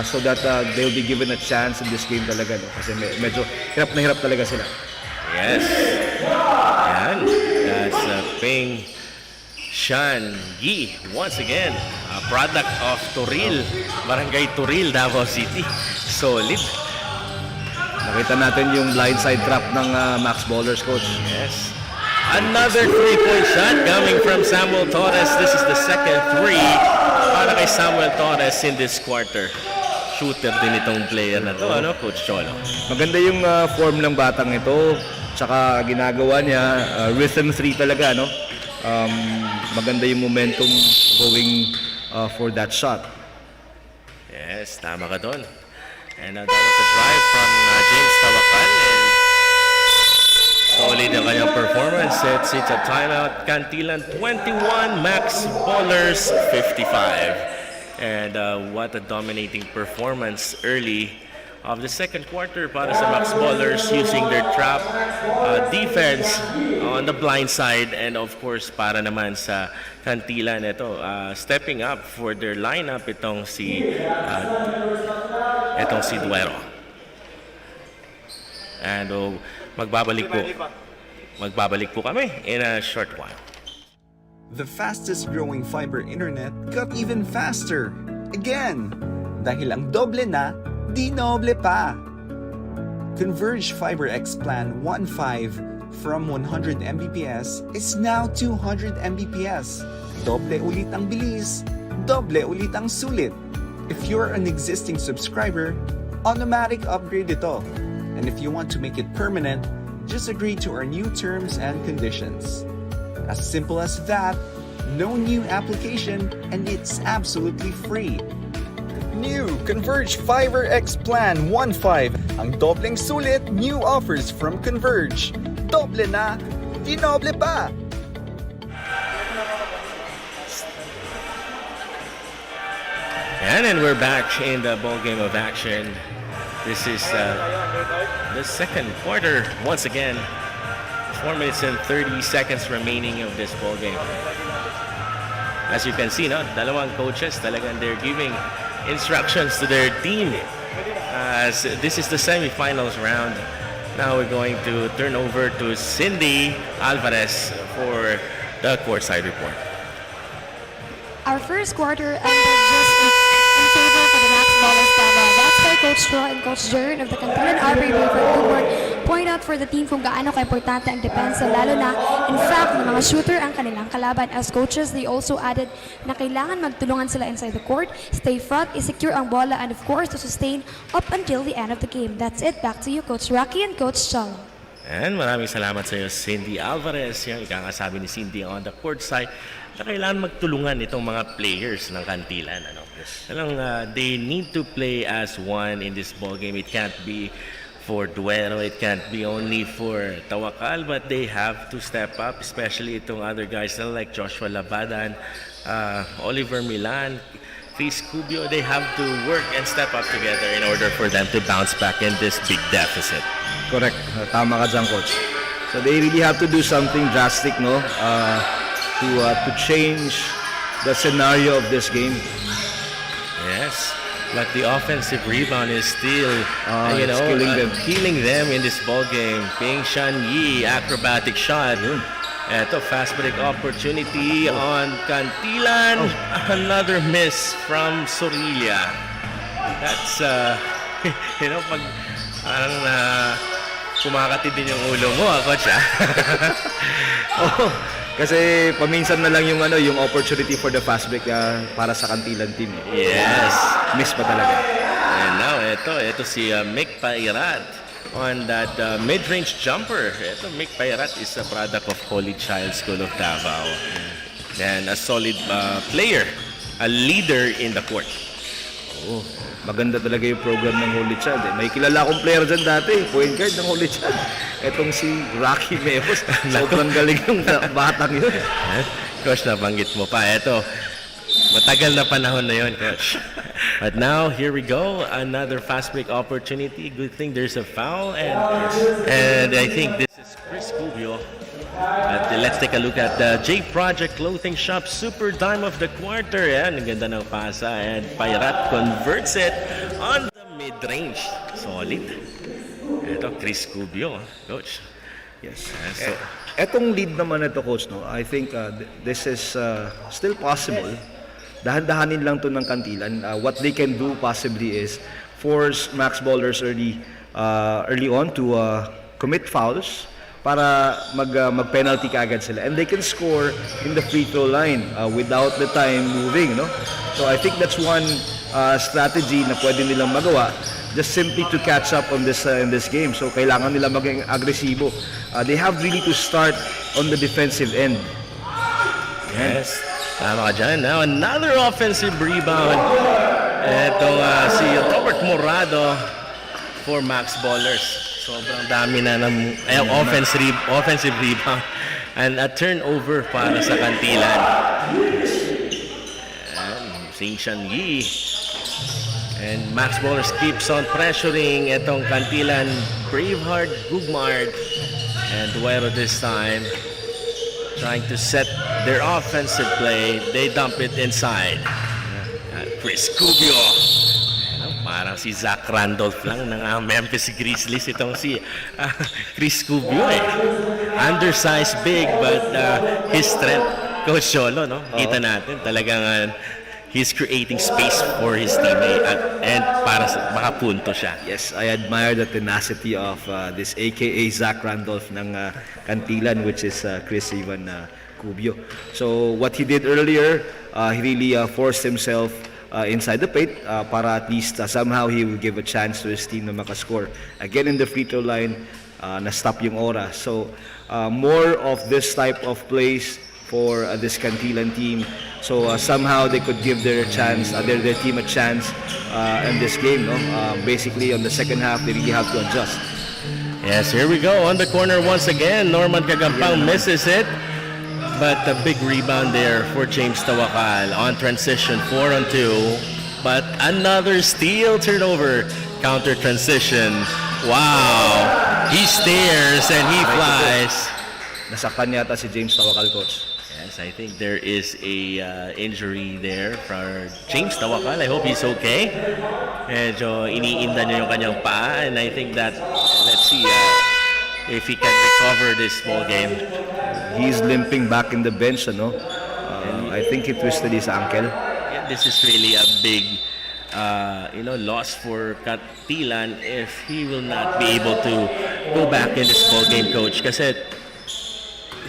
so that they'll be given a chance in this game talaga, kasi medyo hirap na hirap talaga sila. Yes. Yan. That's Peng Shan Yi once again, a product of Turil, Barangay Turil, Davao City. Solid. Nakita natin yung blindside trap ng Max Ballers, coach. Yes. Another three-point shot coming from Samuel Torres. This is the second three para kay Samuel Torres in this quarter. Shooter din itong player na to, Coach Cholo? Maganda yung form ng batang ito. Tsaka ginagawa niya, rhythm 3 talaga, maganda yung momentum going for that shot. Yes, tama ka doon. And that was a drive from James Tawakal. And solid ang kanyang performance. It's a timeout. Cantilan 21, Max Ballers 55. And what a dominating performance early of the second quarter para sa Max Ballers, using their trap defense on the blind side, and of course para naman sa Cantilan ito, stepping up for their lineup itong si Duero. And magbabalik po kami in a short while. The fastest growing fiber internet got even faster. Again, dahil ang doble na, di noble pa. Converge Fiber X Plan 1.5 from 100 Mbps is now 200 Mbps. Doble ulit ang bilis, doble ulit ang sulit. If you're an existing subscriber, automatic upgrade ito. And if you want to make it permanent, just agree to our new terms and conditions. As simple as that, no new application, and it's absolutely free. New Converge Fiber X Plan 1.5. Ang dobleng sulit, new offers from Converge. Doble na, di noble pa. And we're back in the ball game of action. This is the second quarter once again. 4 minutes and 30 seconds remaining of this ball game. As you can see, dalawang coaches talagang they're giving instructions to their team. As this is the semifinals round. Now we're going to turn over to Cindy Alvarez for the courtside report. Our first quarter ended just in favor for the Max Ballers Davao. That's by Coach Ro and Coach Jern of the Cantilan RP Braveheart-Gugmart point out for the team kung gaano ka-importante ang depensa, lalo na, in fact, ng mga shooter ang kanilang kalaban. As coaches, they also added na kailangan magtulungan sila inside the court, stay front, i-secure ang bola, and of course, to sustain up until the end of the game. That's it. Back to you, Coach Rocky and Coach Chong. And maraming salamat sa iyo, Cindy Alvarez. Yung ikakasabi ni Cindy on the court side na kailangan magtulungan itong mga players ng Cantilan. They need to play as one in this ball game. It can't be for Duero, it can't be only for Tawakal, but they have to step up, especially itong other guys like Joshua Labadan, Oliver Milan, Chris Cubio. They have to work and step up together in order for them to bounce back in this big deficit. Correct. Tama ka dyan, Coach. So they really have to do something drastic, no? To change the scenario of this game. Yes, but the offensive rebound is still, killing them in this ball game. Ping Shan Yi, acrobatic shot. Eto, fast break opportunity on Cantilan. Another miss from Sorilla. That's, pag kumakatid din yung ulo mo, Coach, Kasi paminsan na lang yung opportunity for the fast break para sa Cantilan team. Yes. Miss pa talaga. And now, ito si Mick Pairat on that mid-range jumper. Ito, Mick Pairat is a product of Holy Child School of Davao. And a solid player, a leader in the court. Maganda talaga yung program ng Holy Child. May kilala akong player dyan dati, point guard ng Holy Child. Etong si Rocky Mevos. Sobrang galing yung batang yun. Coach, nabanggit mo pa. Ito, matagal na panahon na yun, Coach. But now, here we go. Another fast break opportunity. Good thing there's a foul. And I think this is Chris Cubio. Let's take a look at the J Project Clothing Shop Super Dime of the Quarter. Yan, ang ganda ng pasa. And Pairat converts it on the mid-range. Solid. Ito, Chris Cubio, Coach. Yes. So, etong lead naman ito, Coach, no? I think this is still possible. Dahan-dahanin lang to ng Cantilan. What they can do possibly is force max ballers early on to commit fouls para mag-penalty kaagad sila. And they can score in the free throw line without the time moving, no? So I think that's one strategy na pwede nilang magawa, just simply to catch up on this in this game. So kailangan nila maging agresibo. They have really to start on the defensive end. yes. Tama ka dyan. Now, another offensive rebound. Itong si Robert Morado for Max Ballers. Sobrang dami na ng offensive rebound. And a turnover para sa Cantilan. Sing Shan Yi. And Max Ballers keeps on pressuring itong Cantilan Braveheart-Gugmart. And Duero this time trying to set their offensive play. They dump it inside. Chris Cubio. Parang si Zach Randolph lang ng Memphis Grizzlies. Itong si Chris Cubio undersized big, but his strength, Coach Cholo, no? Kita natin talagang he's creating space for his teammate and para makapunto siya. Yes, I admire the tenacity of this AKA Zach Randolph ng Cantilan, which is Chris Ivan Cubio. So what he did earlier, he really forced himself inside the paint para at least somehow he will give a chance to his team na makascore. Again, in the free throw line, na-stop yung oras. So more of this type of plays for this Cantilan team. So somehow they could give their chance, their team a chance in this game. No? Basically, on the second half, they really have to adjust. Yes, here we go. On the corner once again, Norman Cagampang misses it. But a big rebound there for James Tawakal on transition, 4-on-2. But another steal turnover, counter transition. Wow! He stares and he flies. Nasaktan yata si James Tawakal, Coach. Yes, I think there is a injury there for James Tawakal. I hope he's okay. Medyo iniinda niya yung kanyang paa, and I think that, let's see if he can recover this ball game. He's limping back in the bench, I think he twisted his ankle. Yeah, this is really a big loss for Cantilan if he will not be able to go back in this ball game, Coach. Kasi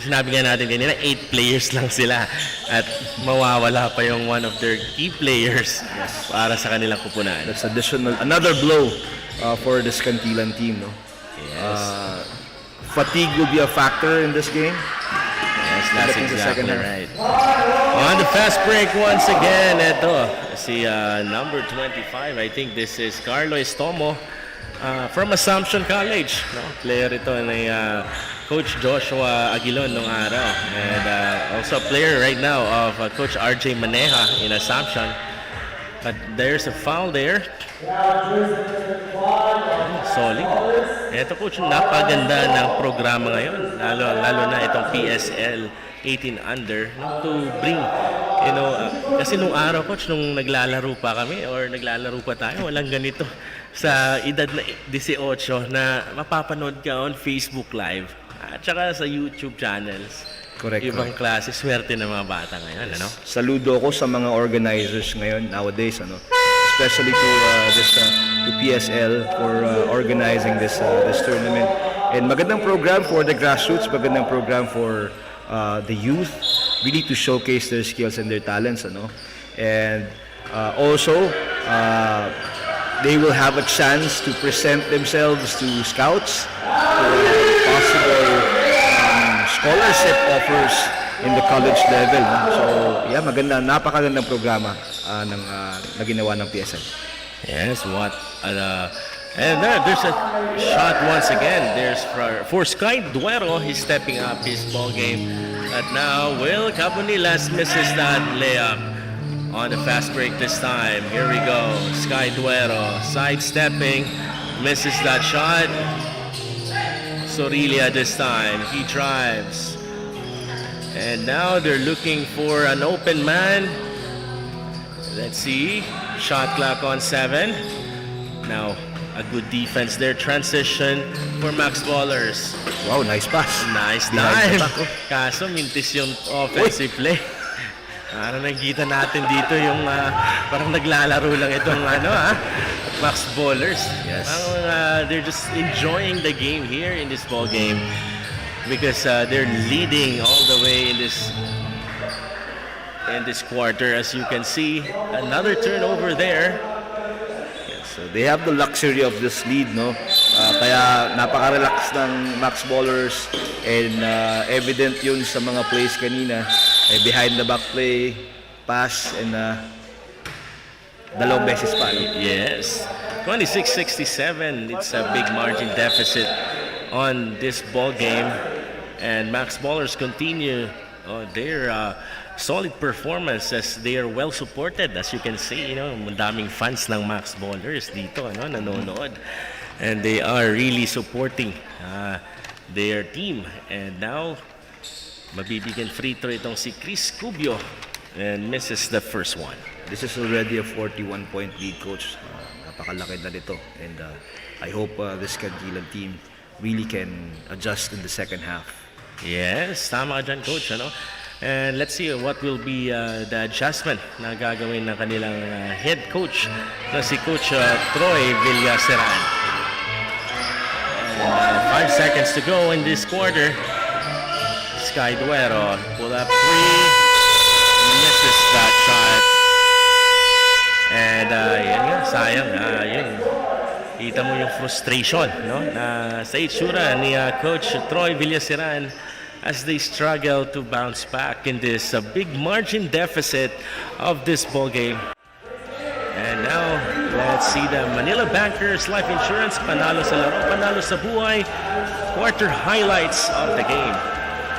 sinabi nga natin kanina, 8 players lang sila at mawawala pa yung one of their key players para sa kanilang kupunan. That's another blow for this Cantilan team, no? Yes. Fatigue will be a factor in this game. Yes, that's exactly right. On the fast break once again, ito si number 25. I think this is Carlo Estomo from Assumption College. No? Player ito ni Coach Joshua Aguilon nung araw. And also a player right now of Coach RJ Maneja in Assumption. But there's a foul there. Solid. Ito, Coach, napaganda ng programa ngayon. Lalo na itong PSL 18 under, no, to bring, kasi nung araw, Coach, nung naglalaro pa kami or naglalaro pa tayo, walang ganito sa edad na 18 na mapapanood ka on Facebook Live at saka sa YouTube channels. Correct. Ibang klase, swerte ng mga bata ngayon, ano? Saludo ko sa mga organizers ngayon nowadays, especially to PSL for organizing this tournament. And magandang program for the grassroots, magandang program for the youth, really to showcase their skills and their talents, And also, they will have a chance to present themselves to scouts for possible scholarship offers in the college level. So, yeah, napakagandang programa na ginawa ng PSL. Yes, and there's a shot once again. There's for Sky Duero. He's stepping up his ball game. But now Will Cabonilas misses that layup on the fast break this time. Here we go. Sky Duero sidestepping, misses that shot. Sorilia this time. He drives. And now they're looking for an open man. Let's see. Shot clock on 7. Now, a good defense there. Transition for Max Ballers. Wow, nice pass. Nice Behind dive. the back, Kaso mintis yung offensive play. Parang nakikita natin dito yung parang naglalaro lang itong Max Ballers. Yes. Parang they're just enjoying the game here in this ball game because they're leading all the way in this quarter. As you can see, another turnover there. So they have the luxury of this lead, no? Kaya napaka-relax ng Max Ballers and evident yun sa mga plays kanina. Behind the back play, pass, and dalawang beses pa. Yes. 26-67. It's a big margin deficit on this ball game. And Max Ballers continue their solid performance as they are well supported. As you can see, daming fans ng Max Ballers dito, nanonood. And they are really supporting their team. And now, mabibigyan free throw itong si Chris Cubio and misses the first one. This is already a 41-point lead, Coach. Napakalaki na nito. And I hope this Cantilan team really can adjust in the second half. Yes, tama ka dyan, Coach. And let's see what will be the adjustment na gagawin ng kanilang head coach na si Coach Troy Villaseran. And 5 seconds to go in this quarter. Sky Duero pull up 3, misses that shot. And yan nga, sayang. Yun. Kita mo yung frustration, na sa itsura ni Coach Troy Villaseran as they struggle to bounce back in this big margin deficit of this ball game. And now, let's see the Manila Bankers Life Insurance panalo sa laro, panalo sa buhay, quarter highlights of the game.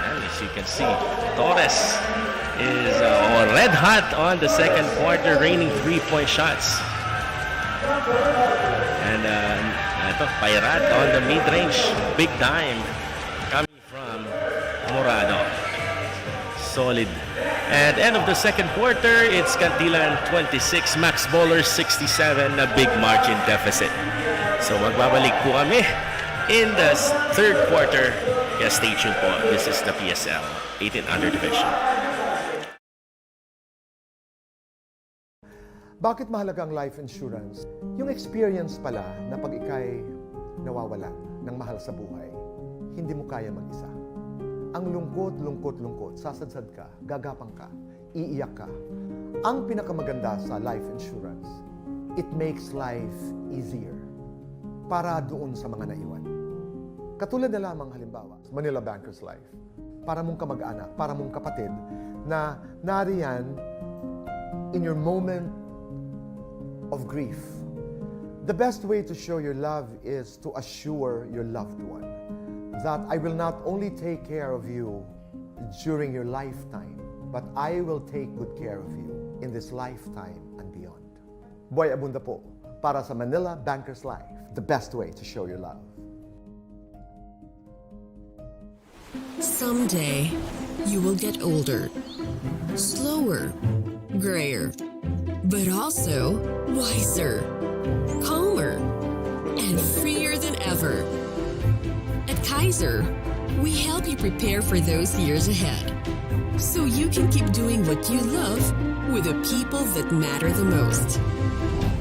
And as you can see, Torres is red hot on the second quarter, raining 3-point shots. And Pairat on the mid-range, big dime coming from Morado. Solid. At end of the second quarter, it's Cantilan 26, Max Ballers 67, a big margin deficit. So magbabalik po kami in the third quarter. Kaya stay tuned po. This is the PSL 18 under division. Bakit mahalaga ang life insurance? Yung experience pala na pag ikay nawawalan ng mahal sa buhay, hindi mo kaya mag-isa. Ang lungkot, sasadsad ka, gagapang ka, iiyak ka. Ang pinakamaganda sa life insurance, it makes life easier para doon sa mga naiwan. Katulad na lamang halimbawa, Manila Bankers Life. Para mong kamag-anak, para mong kapatid na nariyan in your moment of grief. The best way to show your love is to assure your loved one that I will not only take care of you during your lifetime, but I will take good care of you in this lifetime and beyond. Boy Abunda po, para sa Manila Bankers Life, the best way to show your love. Someday, you will get older, slower, grayer, but also wiser, calmer, and freer than ever. At Kaiser, we help you prepare for those years ahead, so you can keep doing what you love with the people that matter the most.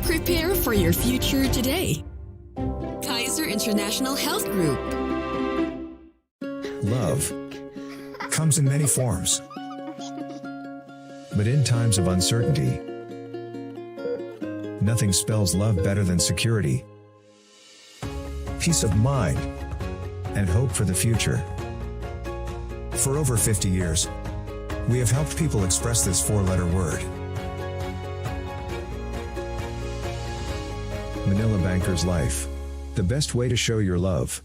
Prepare for your future today. Kaiser International Health Group. Love comes in many forms. But in times of uncertainty, nothing spells love better than security, peace of mind, and hope for the future. For over 50 years, we have helped people express this four-letter word. Manila Bankers Life, the best way to show your love.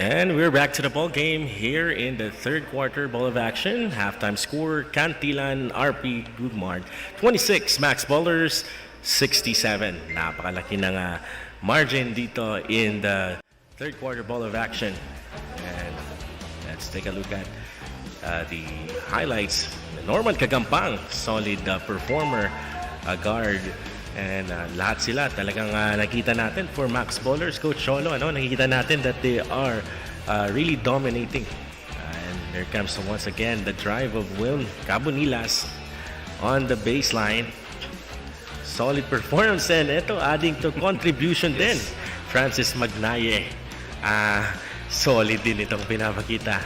And we're back to the ball game here in the third quarter ball of action. Halftime score, Cantilan, Gugmart 26, Max Ballers 67. Napakalaki ng margin dito in the third quarter ball of action. And let's take a look at the highlights. Norman Kagampang, solid performer, guard. And lahat sila talagang nakita natin for Max Ballers. Coach Cholo, nakikita natin that they are really dominating. And there comes once again the drive of Will Cabonilas on the baseline. Solid performance, and ito adding to contribution din. Francis Magnaye. Solid din itong pinapakita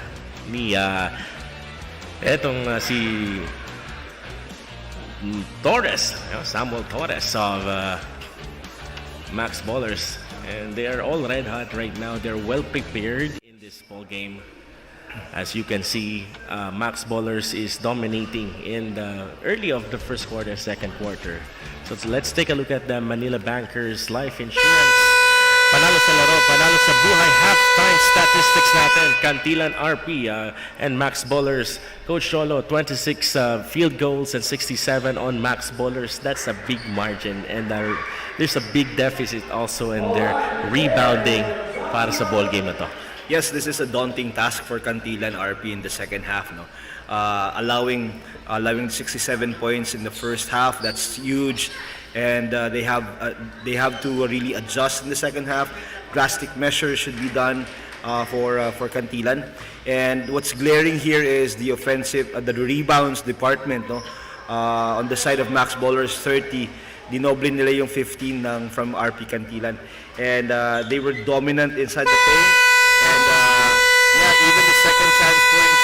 ni si Torres, Samuel Torres of Max Ballers, and they are all red hot right now. They're well prepared in this ball game. As you can see, Max Ballers is dominating in the early of the first quarter, second quarter. So let's take a look at the Manila Bankers Life Insurance. Panalo sa laro, panalo sa buhay, halftime statistics natin. Cantilan RP and Max Ballers. Coach Cholo, 26 field goals and 67 on Max Ballers. That's a big margin, and there's a big deficit also in their rebounding para sa ball game na to. Yes, this is a daunting task for Cantilan RP in the second half. Allowing 67 points in the first half, that's huge. And they have to really adjust in the second half. Drastic measures should be done for Cantilan. And what's glaring here is the offensive, the rebounds department. On the side of Max Ballers, 30. Dinoble nila yung 15 from RP Cantilan. And they were dominant inside the paint. And even the second chance points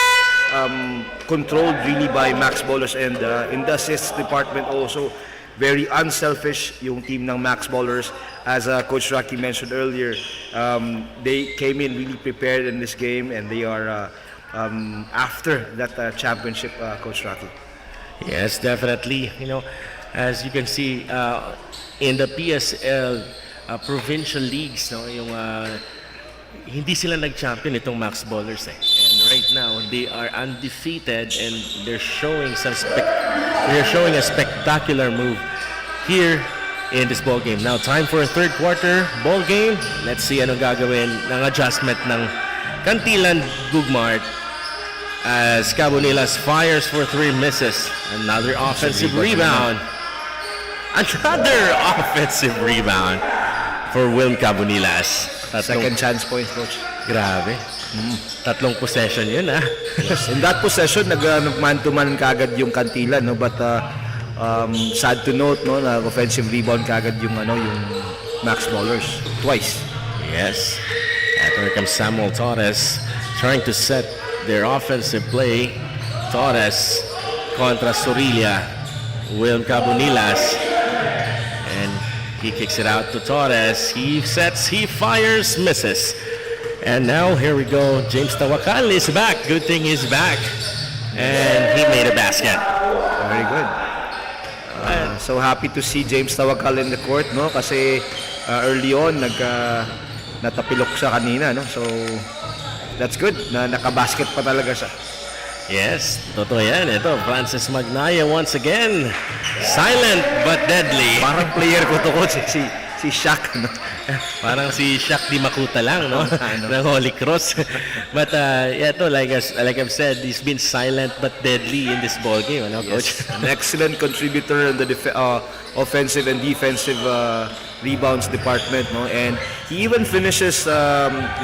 controlled really by Max Ballers. And in the assists department also, very unselfish yung team ng Max Ballers. As Coach Rocky mentioned earlier, they came in really prepared in this game, and they are after that championship, Coach Rocky. Yes, definitely. As you can see in the PSL provincial leagues, hindi sila nag-champion itong Max Ballers. And right now, they are undefeated, and they're showing a spectacular move here in this ball game. Now, time for a third quarter ball game. Let's see anong gagawin ng adjustment ng Cantilan Gugmart as Cabonilas fires for 3 misses. Another offensive rebound. Another offensive rebound for Will Cabonilas. Second chance points, Coach. Grabe. Tatlong possession yun, Yes. In that possession, nag-man-to-man kagad yung Cantilan, but sad to note, na offensive rebound kagad yung Max Ballers twice. Yes. And here comes Samuel Torres trying to set their offensive play. Torres contra Sorilla. Will Cabonilas. And he kicks it out to Torres. He sets, he fires, misses. And now, here we go. James Tawakal is back. Good thing he's back. And he made a basket. Very good. So happy to see James Tawakal in the court, kasi early on natapilok siya kanina, so that's good na nakabasket pa talaga siya. Yes, totoo yan. Ito, Francis Magnaye once again. Silent but deadly. Parang player ko to, Coach, si Shaq, Parang si Shaq Di Makuta lang, ng Holy Cross. But ito, like I've said, he's been silent but deadly in this ball game, Coach? Yes. An excellent contributor in the offensive and defensive rebounds department, and he even finishes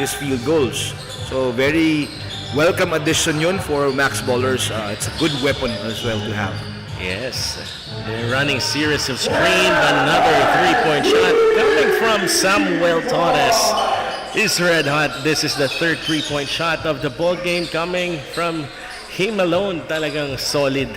his field goals. So very welcome addition yun for Max Ballers. It's a good weapon as well to have. Yes, they're running series of screen. Another three-point shot coming from Samuel Torres. He's red hot. This is the third three-point shot of the ball game coming from him alone. Talagang solid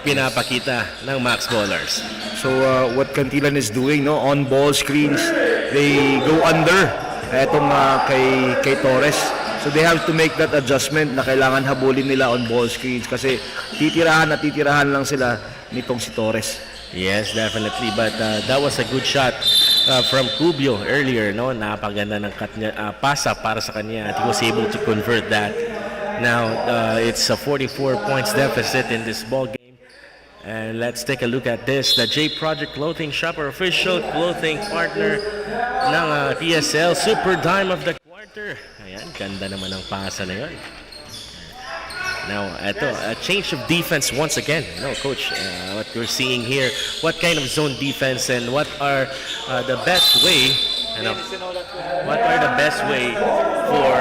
pinapakita ng Max Ballers. So what Cantilan is doing, on ball screens, they go under etong kay Torres. So they have to make that adjustment na kailangan habulin nila on ball screens kasi titirahan lang sila nitong si Torres. Yes, definitely. But that was a good shot from Cubio earlier, no? Napaganda ng cut niya, pasa para sa kanya. He was able to convert that. Now, it's a 44 points deficit in this ball game. And let's take a look at this. The J Project Clothing Shop, our official clothing partner ng PSL, Super Dime of the Quarter. Ayan, ganda naman ang pasa na yun. Now, a change of defense once again. Coach, what we're seeing here, what kind of zone defense and what are the best way, what are the best way for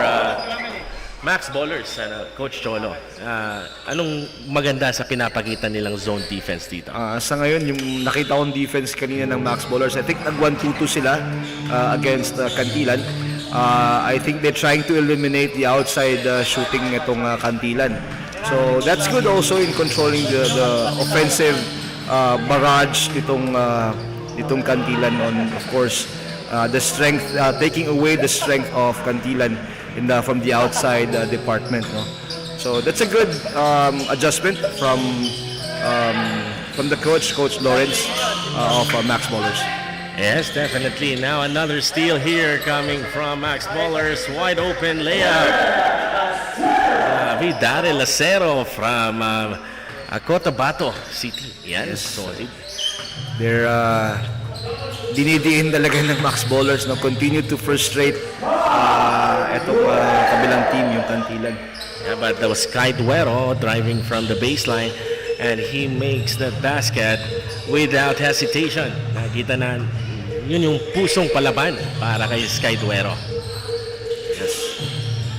Max Ballers, Coach Cholo? Anong maganda sa pinapakita nilang zone defense dito? Sa ngayon, yung nakita kong defense kanina ng Max Ballers, I think nag-1-2-2 sila against Cantilan. I think they're trying to eliminate the outside shooting itong Cantilan. So that's good also in controlling the offensive barrage itong Cantilan on, of course, the strength, taking away the strength of Cantilan from the outside department. No? So that's a good adjustment from the Coach Lawrence of Max Ballers. Yes, definitely. Now another steal here coming from Max Ballers. Wide open layup. Vidare Lacero from Cotabato City. Yan, yes. Solid. They're dinidiin talaga ng Max Ballers, no? Continue to frustrate itong kabilang team, yung Cantilan. Yeah, but that was Kai Duero driving from the baseline and he makes that basket without hesitation. Nakita na yun yung pusong palaban para kay Sky Duero. Yes.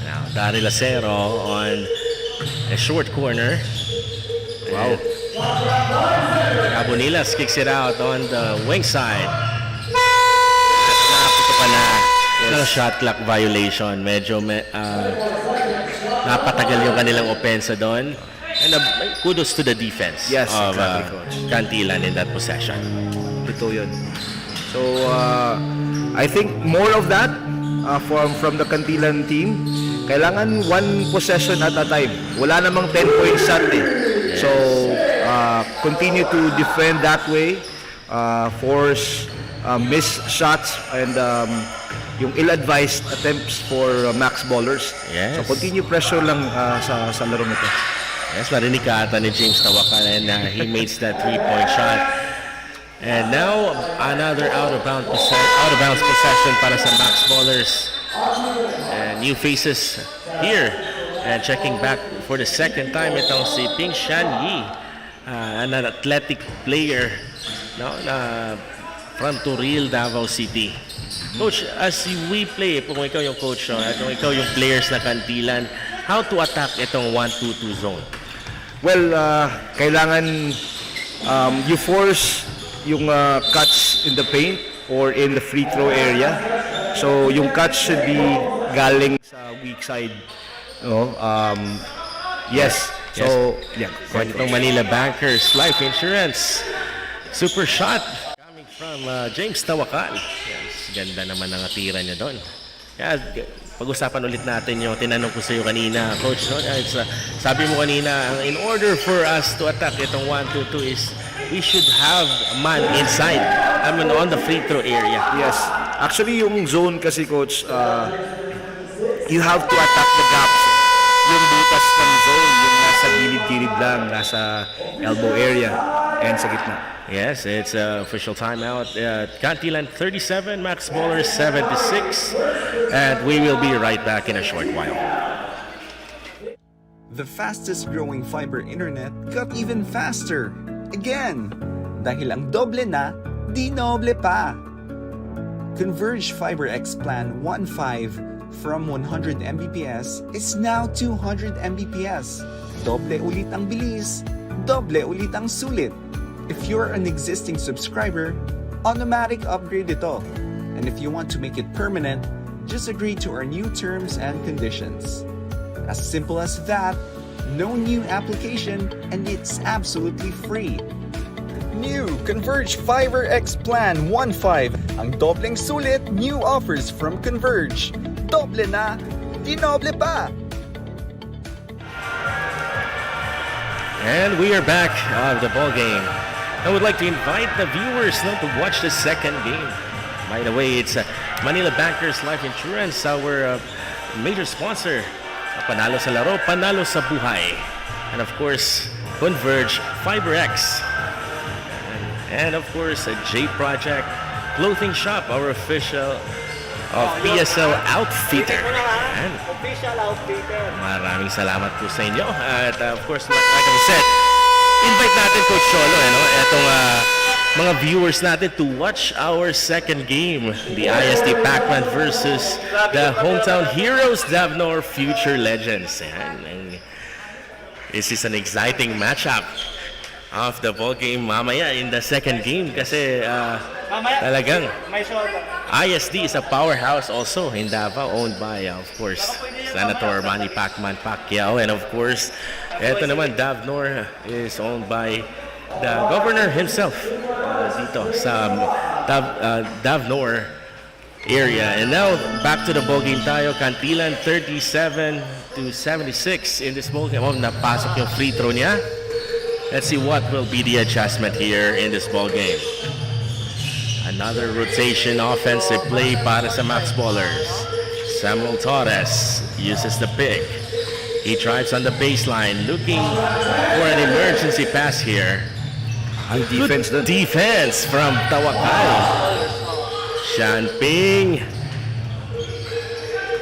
Now, Dari Lacero on a short corner. Wow. Abonilas kicks it out on the wing side. Naputo pa na. Yes. Shot clock violation. Medyo napatagal yung kanilang opensa doon. And kudos to the defense of Cantilan in that possession. Ito yun. So, I think more of that from the Cantilan team. Kailangan one possession at a time. Wala namang 10-point shot eh. Yes. So, continue to defend that way. Force miss shots and yung ill-advised attempts for Max Ballers. Yes. So, continue pressure lang sa laro nito. Yes, narinig ka ata ni James Tawakan and he makes that 3-point shot. And now, another out-of-bounds possession para sa Max Ballers. And new faces here. And checking back for the second time, itong si Ping Shan Yi, an athletic player from Turil, Davao City. Coach, as we play, kung ikaw yung coach, kung ikaw yung players na Cantilan, how to attack itong 1-2-2 zone? Well, kailangan you force yung cuts in the paint or in the free throw area. So yung cuts should be galing sa weak side. Yes. So, yeah. Itong Manila Bankers Life Insurance. Super shot coming from James Tawakan. Yes, ganda naman ang tira niya doon. Kaya pag-usapan ulit natin yung tinanong ko sa iyo kanina, Coach. No? Sabi mo kanina, in order for us to attack itong 1-2-2 is we should have a man inside. I mean, on the free throw area. Yes. Actually, yung zone kasi, Coach, you have to attack the gaps. Yung butas ng zone, yung nasa gilid-gilid lang, nasa elbow area, and sa gitna. Yes, it's official timeout. Cantilan 37, Max Ballers 76. And we will be right back in a short while. The fastest growing fiber internet got even faster. Again, dahil ang doble na, di noble pa. Converge Fiber X Plan 1.5 from 100 Mbps is now 200 Mbps. Doble ulit ang bilis, doble ulit ang sulit. If you're an existing subscriber, automatic upgrade ito. And if you want to make it permanent, just agree to our new terms and conditions. As simple as that, no new application, and it's absolutely free. New Converge Fiber X Plan 1.5. Ang dobleng sulit, new offers from Converge. Doble na, di noble pa. And we are back of the ball game. I would like to invite the viewers now to watch the second game. By the way, it's Manila Bankers Life Insurance, our major sponsor. Panalo sa laro, panalo sa buhay. And of course, Converge FiberX. And of course, a J Project Clothing Shop, our official of PSL Outfitter. And Official outfitter. maraming salamat po sa inyo. At of course, like I said, invite natin Coach Cholo, etong mga viewers natin to watch our second game, the ISD Pacman versus the hometown heroes, Davao Future Legends. And this is an exciting matchup of the ball game mamaya in the second game kasi talagang ISD is a powerhouse also in Davao, owned by of course Senator Manny Pacman Pacquiao, and of course eto naman Davnor is owned by the governor himself dito sa Davnor area. And now back to the ball game tayo. Cantilan 37-76 in this ball game. Napasok yung free throw niya. Let's see what will be the adjustment here in this ball game. Another rotation offensive play para sa Max Ballers. Samuel Torres uses the pick. He drives on the baseline, looking for an emergency pass here. Good defense from Tawakal. Shanping.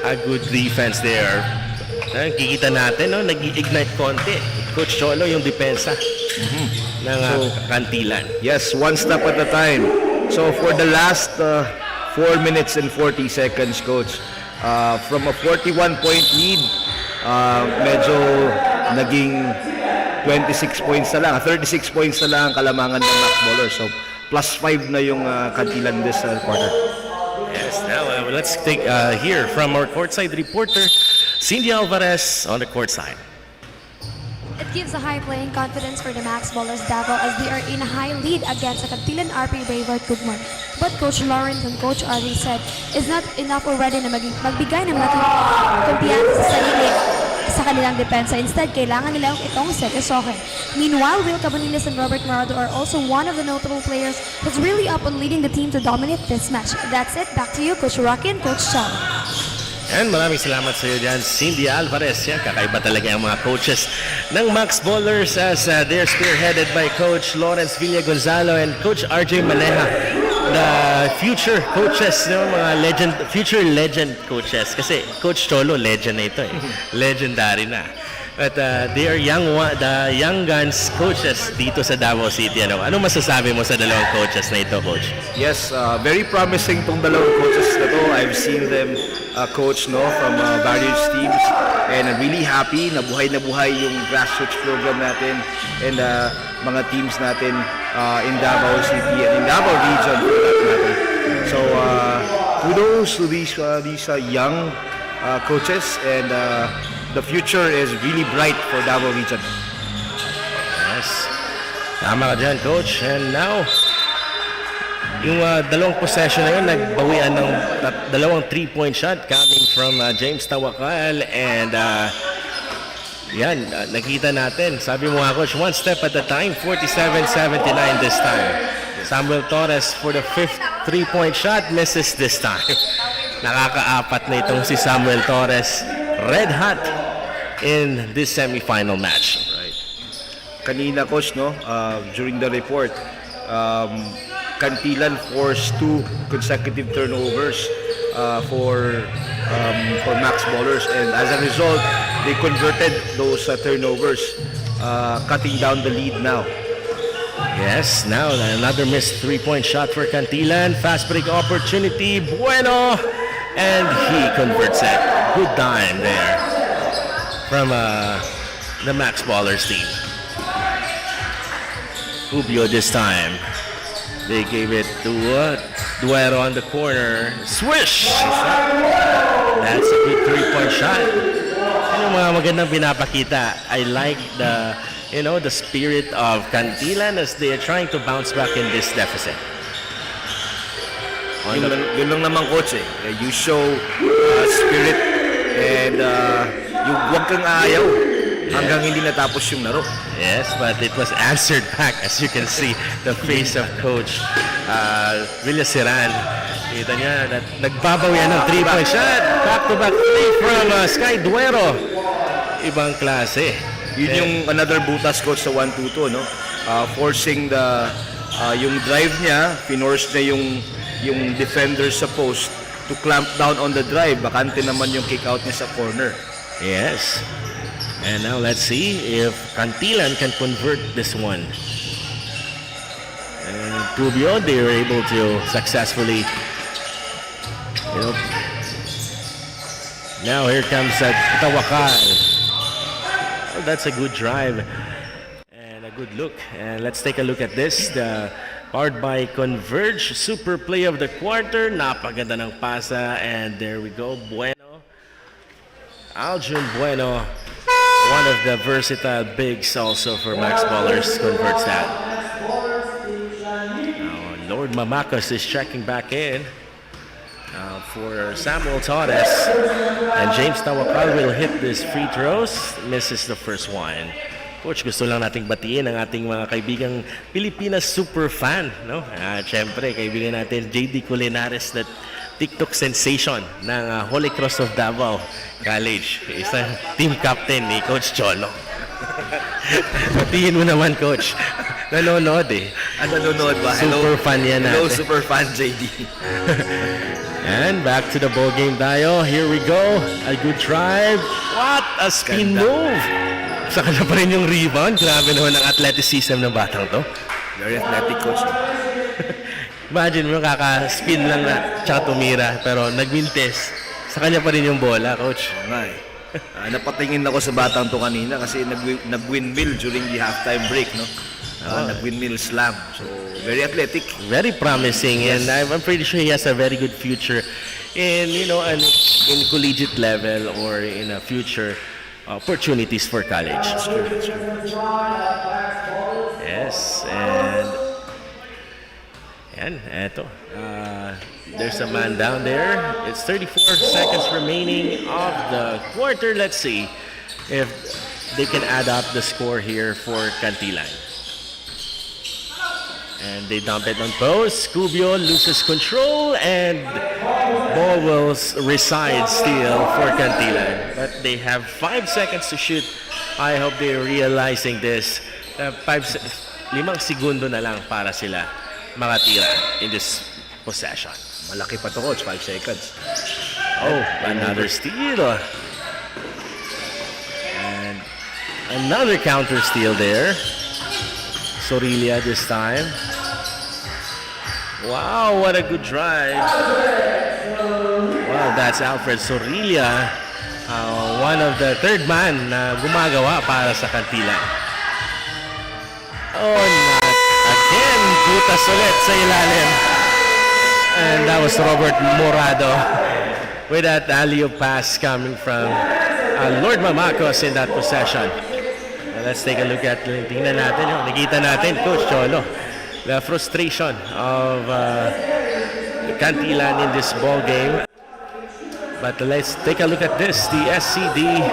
A good defense there. Kikita natin, nag-ignite konti. Coach Cholo yung depensa ng Cantilan. Yes, one step at a time. So for the last 4 minutes and 40 seconds, Coach, from a 41-point lead, medyo naging 26 points na lang, 36 points na lang ang kalamangan ng Max Ballers. So plus 5 na yung Cantilan this quarter. Yes, now let's take hear from our courtside reporter, Cindy Alvarez on the courtside. It gives a high playing confidence for the Max Ballers Davao as they are in a high lead against the Cantilan RP Braveheart-Gugmart. But Coach Lawrence and Coach Arlie said it's not enough already na magbigay ng malaking kumpiyansa sa sarili sa kanilang depensa. Instead, kailangan nilang itong sekesoke. Meanwhile, Will Cabaniles and Robert Marado are also one of the notable players who's really up on leading the team to dominate this match. That's it. Back to you, Coach Rocky and Coach Chalo. And maraming salamat sa iyo dyan, Cindy Alvarez. Yan, kakaiba talaga ang mga coaches ng Max Ballers as they're spearheaded by Coach Lawrence Villa Gonzalo and Coach RJ Maleja. The future coaches, mga future legend coaches. Kasi Coach Cholo, legend na ito eh. Legendary na. But they are the young guns coaches dito sa Davao City. Ano masasabi mo sa dalawang coaches na ito, Coach? Yes, very promising tong dalawang coaches na to. I've seen them coach from various teams, and I'm really happy na buhay yung grassroots program natin and mga teams natin in Davao City and in Davao region for that matter. So kudos to these young coaches, and the future is really bright for Davao region. Yes. Tama ka dyan, Coach. And now, yung dalawang possession na yun, nagbawian ng dalawang 3-point shot coming from James Tawakal. And yan, nakita natin. Sabi mo nga, Coach, one step at a time, 47-79 this time. Samuel Torres for the 5th 3-point shot, misses this time. Nakakaapat na itong si Samuel Torres. Red hot in this semi-final match. Right. Kanina, Coach, during the report, Cantilan forced 2 consecutive turnovers for Max Ballers, and as a result, they converted those turnovers, cutting down the lead now. Yes, now another missed 3-point shot for Cantilan. Fast break opportunity, Bueno, and he converts it. Good dime there from the Max Ballers team. Rubio this time. They gave it to Duero on the corner. Swish! That's a good 3-point shot. And yung mga magandang pinapakita, I like the spirit of Cantilan as they are trying to bounce back in this deficit. Yun lang naman, Coach. You show spirit and yung huwag kang ayaw hanggang hindi natapos yung laro. Yes, but it was answered back. As you can see, the face of Coach Villasiran Kita niya, nagbabaw yan ng 3-point shot. Back-to-back three from Sky Duero. Ibang klase. Yun yung another butas coach sa 1-2-2, no? Forcing yung drive niya, finorce niya yung defender sa post to clamp down on the drive. Bakante naman yung kick out niya sa corner. Yes. And now let's see if Cantilan can convert this one. And Rubio, they were able to successfully, now here comes Tawakal. Well, that's a good drive and a good look. And let's take a look at this. The powered by Converge, super play of the quarter. Napaganda ng pasa. And there we go. Bueno. Aljun Bueno, one of the versatile bigs also for Max Ballers, converts that. Now, Lord Mamakos is checking back in for Samuel Torres. And James Tawakal will hit this free throws. Misses the first one. Coach, gusto lang nating batiin ang ating mga kaibigang Pilipinas super fan, no? Siyempre, kaibigan natin JD Culinares, that TikTok sensation ng Holy Cross of Davao College. Isang team captain ni Coach Cholo. Batiin mo naman, Coach. Nanonood eh. Nanonood ba? Super fan yan natin. Hello, super fan JD. And back to the ball game tayo. Here we go. A good drive. What a spin move. Saka na pa rin yung rebound. Grabe naman ang athleticism ng batang to. Very athletic coach. Imagine mo, kaka-spin lang na tsaka tumira, pero nagmintes. Sa kanya pa rin yung bola, Coach. Nga eh. Napatingin ako sa batang to kanina kasi nag-windmill during the halftime break, no? Nag-windmill slam. So, very athletic. Very promising, and I'm pretty sure he has a very good future in, in collegiate level or in a future opportunities for college. That's true. Yes, and eto. There's a man down there. It's 34 seconds remaining of the quarter. Let's see if they can add up the score here for Cantilan. And they dump it on post. Cubio loses control and ball will reside still for Cantilan. But they have 5 seconds to shoot. I hope they're realizing this. 5 segundo na lang para sila makatira in this possession. Malaki pa to, coach. 5 seconds. Oh, another steal. And another counter steal there. Sorilia this time. Wow, what a good drive. Wow, that's Alfred Sorilia. One of the third man na gumagawa para sa Cantilan. Oh, not again. Butas ulit sa ilalim. And that was Robert Morado with that alley-oop pass coming from Lord Mamakos in that possession. Let's take a look at, tingnan natin, nakita natin, Coach Cholo, the frustration of Cantilan in this ball game. But let's take a look at this, the SCD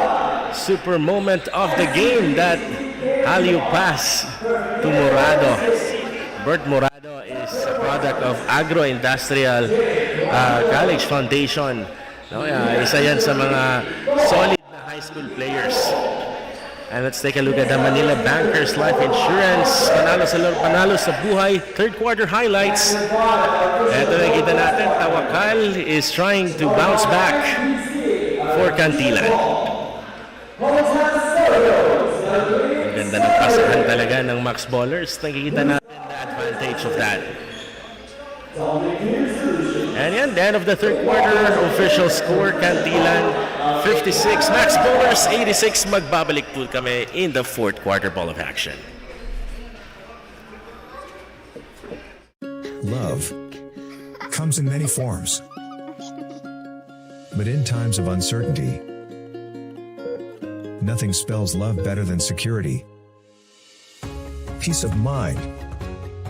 super moment of the game, that alley-oop pass to Morado. Bert Morado is a product of Agro-Industrial College Foundation. Isa yan sa mga solid na high school players. And let's take a look at the Manila Bankers Life Insurance. Panalo sa buhay. Third quarter highlights. Ito nakita natin. Tawakal is trying to bounce back for Cantilan. Ang ganda ng pasahan talaga ng Max Ballers. Nakikita natin the advantage of that. And yan, the end of the third quarter, official score, Cantilan 56, Max Ballers 86. Magbabalik po kami in the fourth quarter ball of action. Love comes in many forms. But in times of uncertainty, nothing spells love better than security, peace of mind,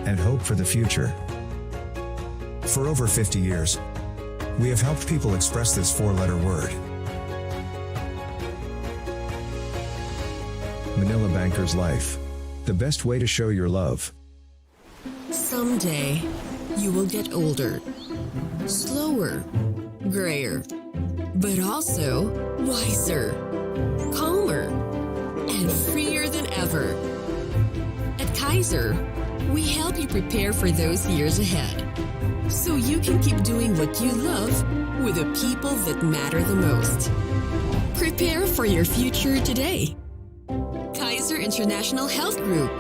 and hope for the future. For over 50 years, we have helped people express this four-letter word. Manila Bankers Life. The best way to show your love. Someday, you will get older. slower, grayer, but also wiser, calmer, and freer than ever. At Kaiser, we help you prepare for those years ahead so you can keep doing what you love with the people that matter the most. Prepare for your future today. Kaiser International Health Group.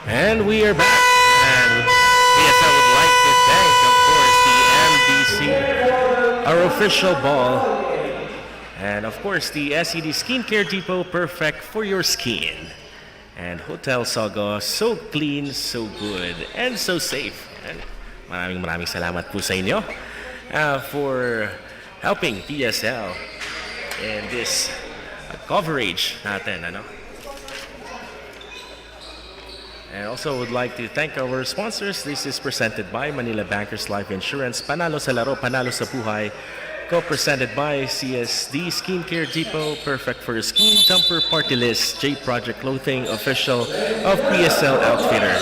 And we are back. And yes, I would like to thank, of course, the MDC, our official ball, and of course the SED Skincare Depot, perfect for your skin. And Hotel Sogo, so clean, so good, and so safe. And maraming salamat po sa inyo for helping PSL in this coverage natin, ano? And also would like to thank our sponsors. This is presented by Manila Bankers Life Insurance, Panalo sa Laro, Panalo sa Buhay. Co-presented by CSD Skincare Depot, perfect for your skin. Jumper Party List, J Project Clothing, official of PSL Outfitter.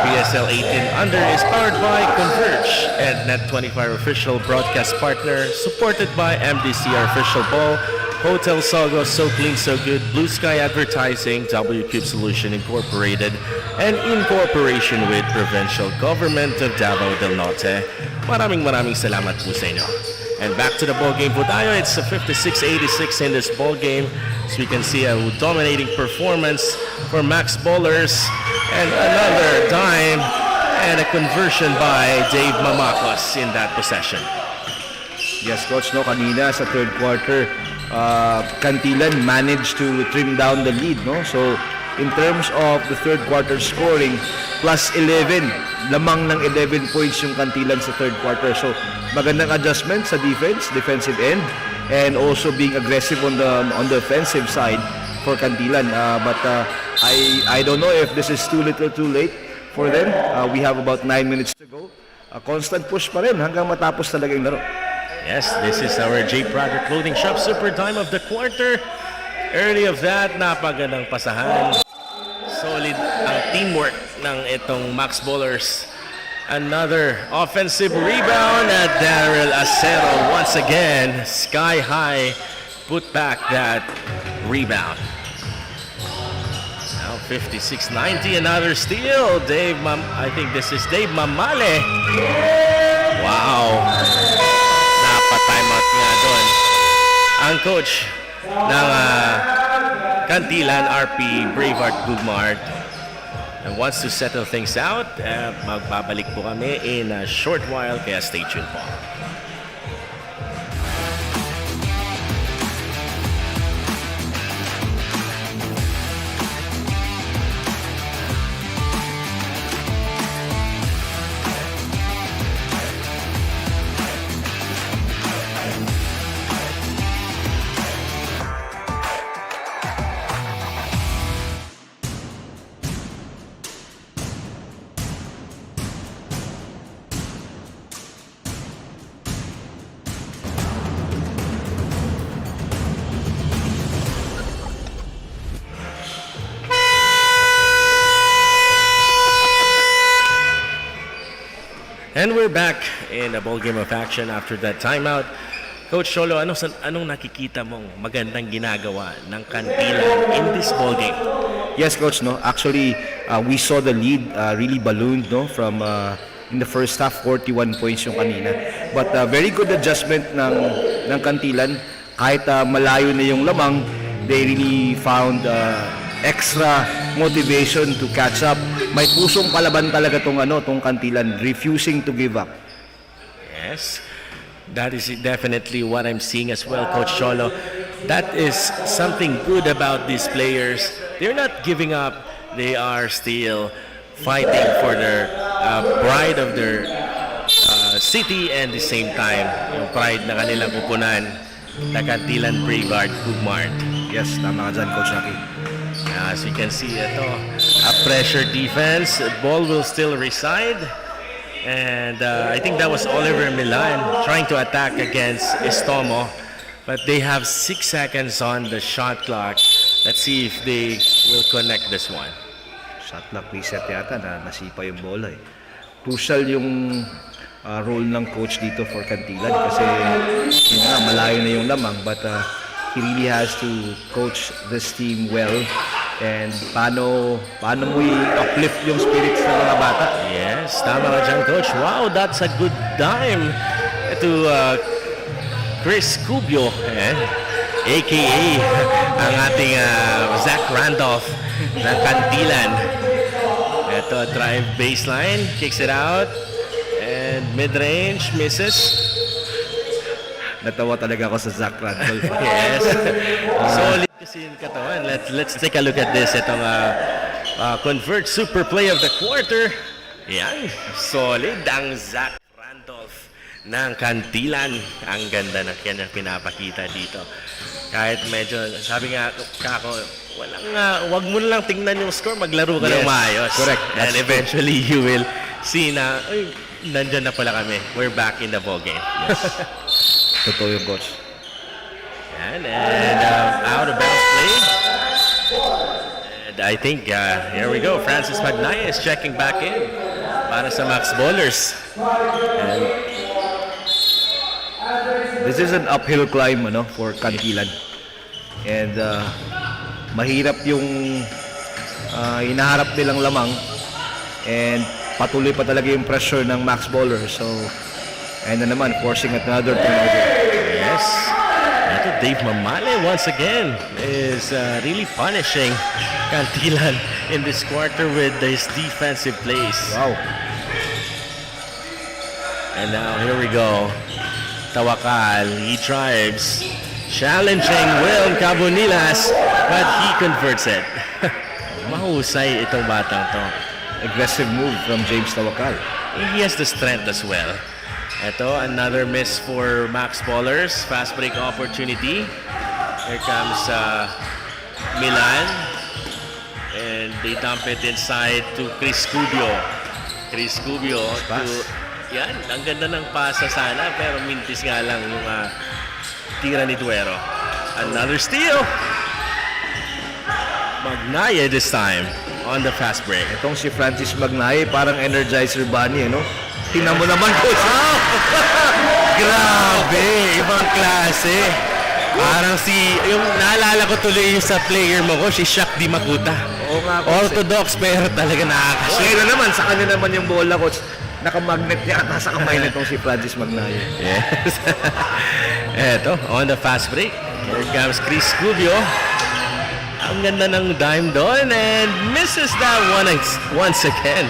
PSL 18 Under is powered by Converge and Net25 official broadcast partner, supported by MDC, our official ball. Hotel Sogo, so clean, so good. Blue Sky Advertising, W Cube Solution Incorporated, and in cooperation with Provincial Government of Davao del Norte. Maraming salamat po sa inyo. And back to the ball game po tayo. It's a 56-86 in this ball game. So we can see a dominating performance for Max Bowlers, and another dime and a conversion by Dave Mamakos in that possession. Yes, Coach, no, kanina sa third quarter, Cantilan managed to trim down the lead, no? So, in terms of the third quarter scoring, plus 11, lamang ng 11 points yung Cantilan sa third quarter. So, magandang adjustment sa defensive end, and also being aggressive on the offensive side for Cantilan. But I don't know if this is too little too late for them. We have about 9 minutes to go. Constant push pa rin hanggang matapos talaga yung laro. Yes, this is our J Project Clothing Shop Super Time of the Quarter. Early of that, napagandang pasahan. Solid ang teamwork ng itong Max Bowlers. Another offensive rebound at Daryl Acero. Once again, sky high, put back that rebound. Now 56-90, another steal. I think this is Dave Mamale. Wow. Napa-timeout nga doon ang coach ng Cantilan RP Braveheart-Gugmart, and wants to settle things out. Magbabalik po kami in a short while, kaya stay tuned po. And we're back in a ball game of action after that timeout. Coach Cholo, anong nakikita mong magandang ginagawa ng Cantilan in this ball game? Yes, Coach, no. Actually, we saw the lead really ballooned, no, from in the first half, 41 points yung kanina. But very good adjustment ng Cantilan. Kahit malayo na yung lamang, they really found extra motivation to catch up. May pusong palaban talaga tong Cantilan, refusing to give up. Yes, that is definitely what I'm seeing as well, Coach Cholo. That is something good about these players. They're not giving up. They are still fighting for their pride of their city, and the same time, yung pride na kanilang kupunan. the Cantilan Braveheart-Gugmart. Yes, tama ka dyan, Coach Rocky. As you can see, ito, a pressure defense. The ball will still reside. And I think that was Oliver Milan trying to attack against Estomo. But they have 6 seconds on the shot clock. Let's see if they will connect this one. Shot clock reset yata na nasipa yung bola eh. Crucial yung role ng coach dito for Cantilan kasi yun nga, malayo na yung lamang but he really has to coach this team well and paano mo i-uplift yung spirits ng mga bata. Yes, tama ka dyan, Coach. Wow, that's a good dime to Chris Cubio, a.k.a. ang ating Zach Randolph ng Cantilan. Ito, drive baseline, kicks it out, and mid-range, misses. Natawa talaga ako sa Zach Randolph. Yes. Solid kasi yung katawan. Let's take a look at this. Itong convert super play of the quarter. Yan. Solid ang Zach Randolph ng Cantilan. Ang ganda ng kanyang pinapakita dito. Kahit medyo, sabi nga kako, wag mo lang tingnan yung score, maglaro ka ng maayos. Correct. And eventually you will see na, ay, nandyan na pala kami. We're back in the ball game. Yes. Totoo yung coach. And out of bounds play. And I think, here we go. Francis Magnaya is checking back in para sa Max Bowlers. And this is an uphill climb for Cantilan. And mahirap yung hinaharap nilang lamang. And patuloy pa talaga yung pressure ng Max Bowler. So, and na naman, forcing at another turnover. Yes. Ito, Dave Mamale once again is really punishing Cantilan in this quarter with his defensive plays. Wow. And now, here we go. Tawakal, he drives. Challenging Will Cabonilas, but he converts it. Mahusay itong batang to. Aggressive move from James Tawakal. He has the strength as well. Ito, another miss for Max Bowlers. Fast break opportunity. Here comes Milan. And they dump it inside to Chris Cubio. Chris Cubio to... Yan, ang ganda ng pasa sana, pero mintis nga lang yung tira ni Duero. Another steal. Magnaya this time on the fast break. Itong si Francis Magnaya, parang Energizer Bunny, Tingnan mo naman, coach. Grabe, ibang klase. Parang yung naalala ko tuloy yung sa player mo ko, si Shaq Di Makuta. Oo nga, Orthodox, pero talaga nakakasya. Okay na naman, sa kanya naman yung bola, coach. Naka-magnet yata sa kamay nitong si Francis Magnaya. Yes. Eto, on the fast break. Here comes Chris Cubio. Ang ganda ng dime doon and misses that one once again.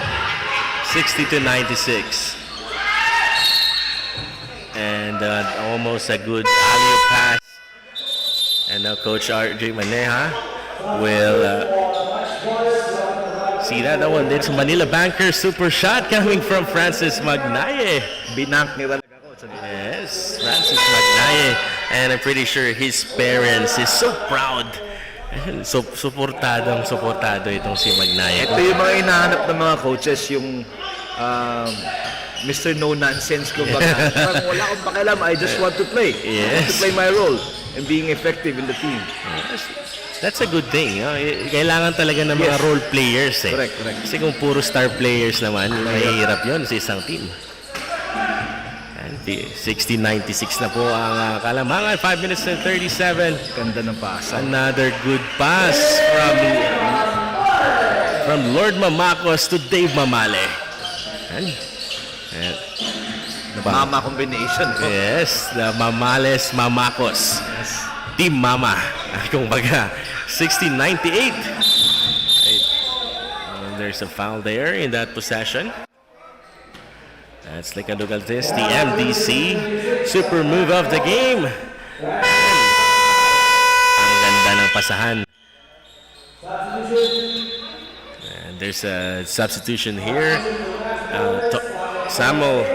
60-96. And almost a good alley pass. And now Coach RJ Maneja will see that one. It's Manila Banker super shot coming from Francis Magnaye. Binank ni talaga, coach. Yes, Francis Magnaye. And I'm pretty sure his parents is so proud. So, suportado itong si Magnaye. Ito yung mga hinahanap ng mga coaches, yung Mr. No Nonsense, kumbaga. Parang wala akong pakialam, I just want to play. Yes. I want to play my role and being effective in the team. Yes. That's a good thing. Kailangan talaga ng mga role players. Correct. Kasi kung puro star players naman, mahirap yun sa isang team. 60-96 na po ang kalamangan. 5 minutes and 37. Ganda ng pasa. Another good pass from Lord Mamakos to Dave Mamale. And Mama combination. yes, the Mamales Mamakos. Yes. Team Mama. Kung baga, 60-98. There's a foul there in that possession. That's Lican Dugaltes, the MDC super move of the game. Ang ganda ng pasahan. And there's a substitution here. Samuel,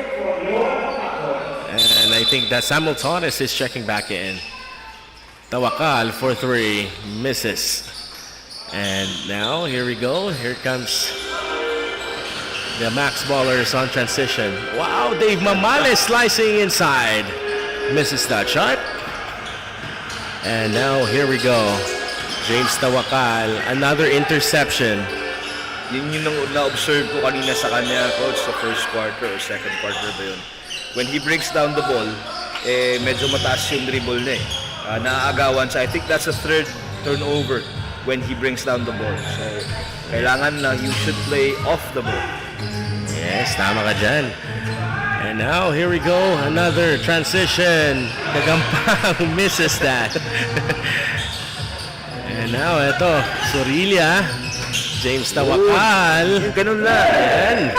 and I think that Samuel Torres is checking back in. Tawakal for 3, misses. And now, here we go. Here comes the Max Ballers on transition. Wow, Dave Mamales slicing inside. Misses that shot. And now, here we go. James Tawakal, another interception. Yun yung na-observe ko kanina sa kanya, coach, sa first quarter or second quarter ba yun. When he breaks down the ball, medyo mataas yung dribble niya naaagawan siya. I think that's a third turnover when he brings down the ball. So, kailangan lang you should play off the ball. Yes, tama ka dyan. And now, here we go. Another transition. Gagampang misses that. And now, ito, Surilia. James Tawakal. Ganun lang. Ayan.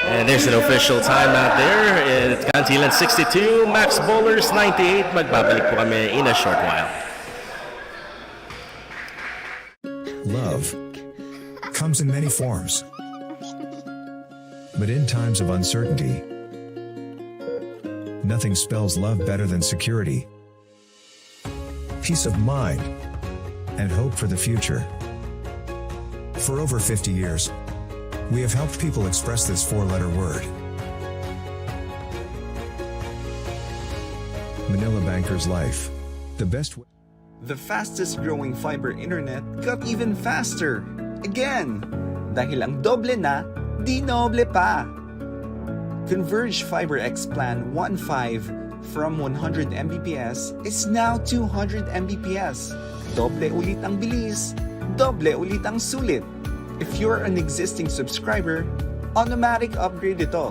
And there's an official timeout there. It's Cantilan 62, Max Bowlers 98. Magbabalik po kami in a short while. Love comes in many forms. But in times of uncertainty, nothing spells love better than security, peace of mind, and hope for the future. For over 50 years, we have helped people express this 4-letter word. Manila Banker's Life. The best way. The fastest growing fiber internet got even faster. Again! Dahil ang doble na, di noble pa. Converge Fiber X Plan 1.5 from 100 Mbps is now 200 Mbps. Doble ulit ang bilis, doble ulit ang sulit. If you're an existing subscriber, automatic upgrade ito.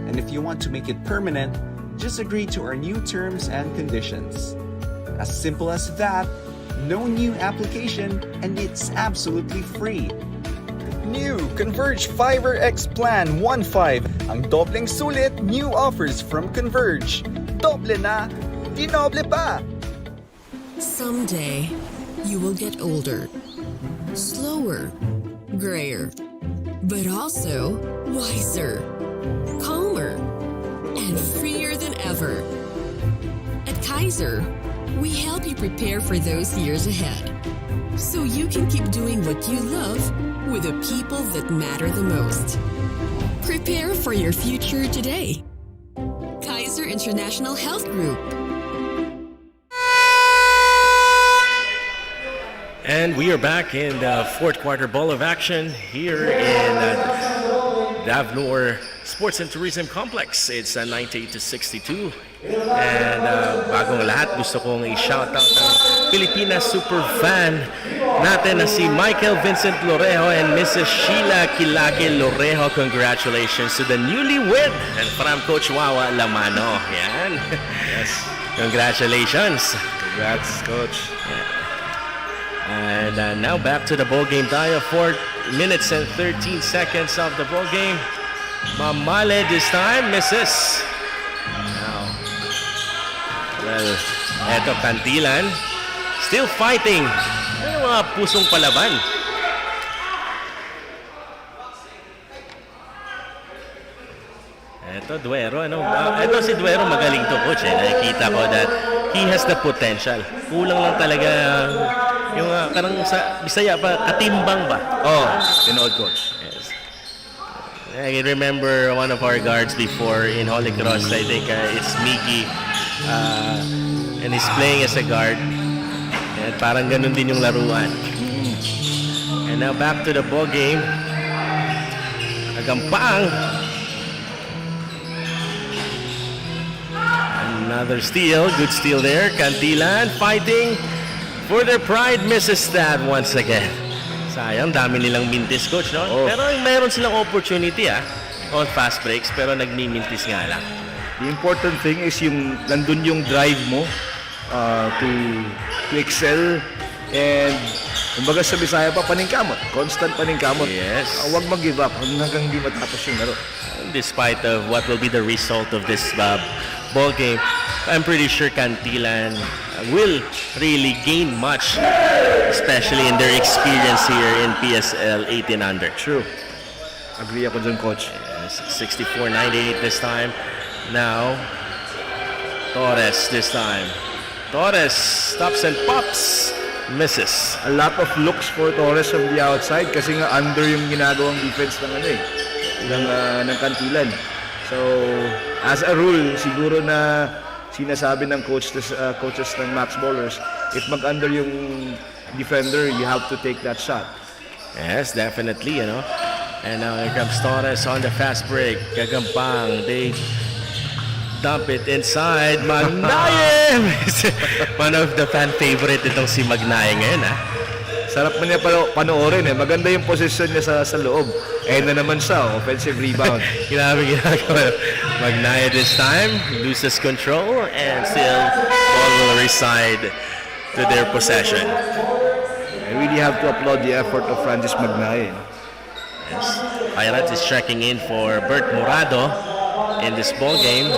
And if you want to make it permanent, just agree to our new terms and conditions. As simple as that, no new application, and it's absolutely free. New Converge Fiber X Plan 1.5. Ang dobleng sulit, new offers from Converge. Doble na, di noble pa. Someday, you will get older, slower, grayer, but also wiser, calmer, and freer than ever. At Kaiser, we help you prepare for those years ahead, so you can keep doing what you love with the people that matter the most. Prepare for your future today. Kaiser International Health Group. And we are back in the fourth quarter ball of action here in Davao Sports and Tourism Complex. It's 98-62. And bagong lahat, gusto kong i-shoutout ang Pilipinas super fan natin na si Michael Vincent Lorejo and Mrs. Sheila Kilake Lorejo. Congratulations to the newlywed and from Coach Wawa Lamano. Yan. Yes. Congratulations. Congrats, Coach. Yeah. And now back to the ball game. Tayo 4 minutes and 13 seconds of the ball game. Mamale this time misses. Now, well, eto Cantilan still fighting. Ano mga pusong palaban? Eto Duero, ano? Eto si Duero magaling to, coach. Nakikita ko that he has the potential. Kulang lang talaga yung karang sa Bisaya pa, katimbang ba? Oh, tinood, Coach. Yes. I can remember one of our guards before in Holy Cross. I think it's Mickey. And he's playing as a guard. And parang ganun din yung laruan. And now back to the ball game. Agampang. Another steal. Good steal there. Cantilan fighting for their pride. Misses that once again. Sayang, dami nilang mintis, coach, no? Oh. Pero meron silang opportunity on fast breaks, pero nagmimintis nga lang. The important thing is yung nandun yung drive mo to excel, and kumbaga sa Bisaya pa, paningkamot. Constant paningkamot. Yes. Huwag mag-give up hanggang di matapos yung laro. Despite of what will be the result of this ball game, I'm pretty sure Cantilan will really gain much, especially in their experience here in PSL 18 under. True. Agree ako dun, Coach. Yes, 64-98 this time. Now, Torres this time. Torres stops and pops. Misses. A lot of looks for Torres from the outside kasi nga under yung ginagawang defense ng ng Cantilan. So, as a rule, siguro na sinasabi ng coaches ng Max Bowlers, if mag-under yung defender, you have to take that shot. Yes, definitely, And now here comes Torres on the fast break. Gagampang. They dump it inside. Magnaye! One of the fan favorite itong si Magnaye ngayon, Sarap man niya panoorin Maganda yung position niya sa loob. Na naman siya, offensive rebound. Grabe ginagawa. Magnaye this time loses control and still ball will reside to their possession. I really have to applaud the effort of Francis Magnaye. Yes. Pirates is checking in for Bert Murado in this ball game.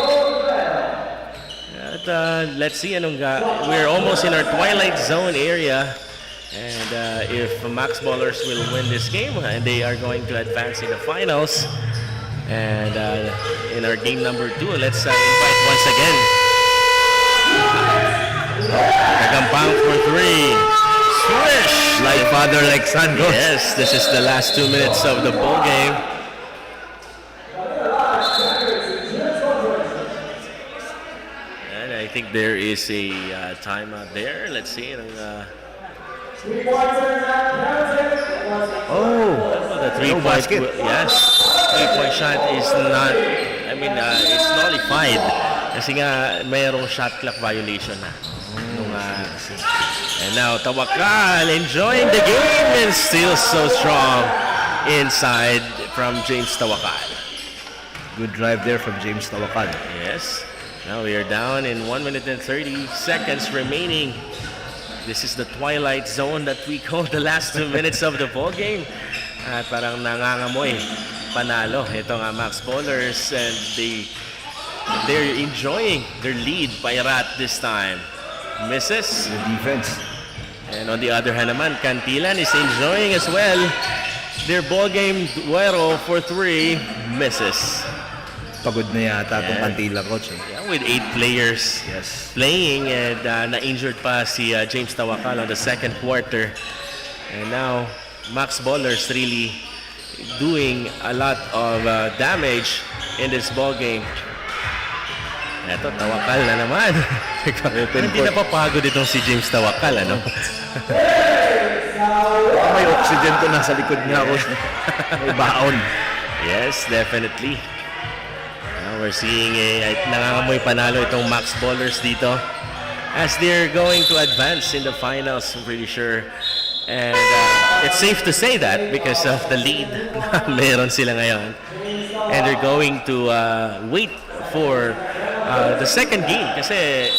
Let's see. We're almost in our twilight zone area. And if Max Ballers will win this game, and they are going to advance in the finals. And in our game number 2, let's invite once again. Kagampang for 3. Swish! Like father, like son. Yes, this is the last 2 minutes of the ball game. And I think there is a timeout there. Let's see. Oh, the three-point yes, three-point shot is not. It's nullified kasi nga mayroong shot clock violation na. And now Tawakal enjoying the game and still so strong inside from James Tawakal. Good drive there from James Tawakal. Yes. Now we are down in 1 minute and 30 seconds remaining. This is the twilight zone that we call the last 2 minutes of the ball game. At parang nangangamoy panalo itong Max Bowlers, and they're enjoying their lead. Pairat this time misses the defense. And on the other hand naman, Cantilan is enjoying as well their ball game duero for 3, misses. Pagod na yata itong Cantilan, coach. Yeah, with 8 players playing, and na-injured pa si James Tawakal on the second quarter. And now Max Bowlers really doing a lot of damage in this ball game. Eto, Tawakal na naman. Hindi napapagod itong si James Tawakal, May oxygen to nasa likod niya, coach. May baon. Yes, definitely. Now we're seeing nangangamoy panalo itong Max Bowlers dito as they're going to advance in the finals, I'm pretty sure. And it's safe to say that because of the lead na meron sila ngayon. And they're going to wait for the second game kasi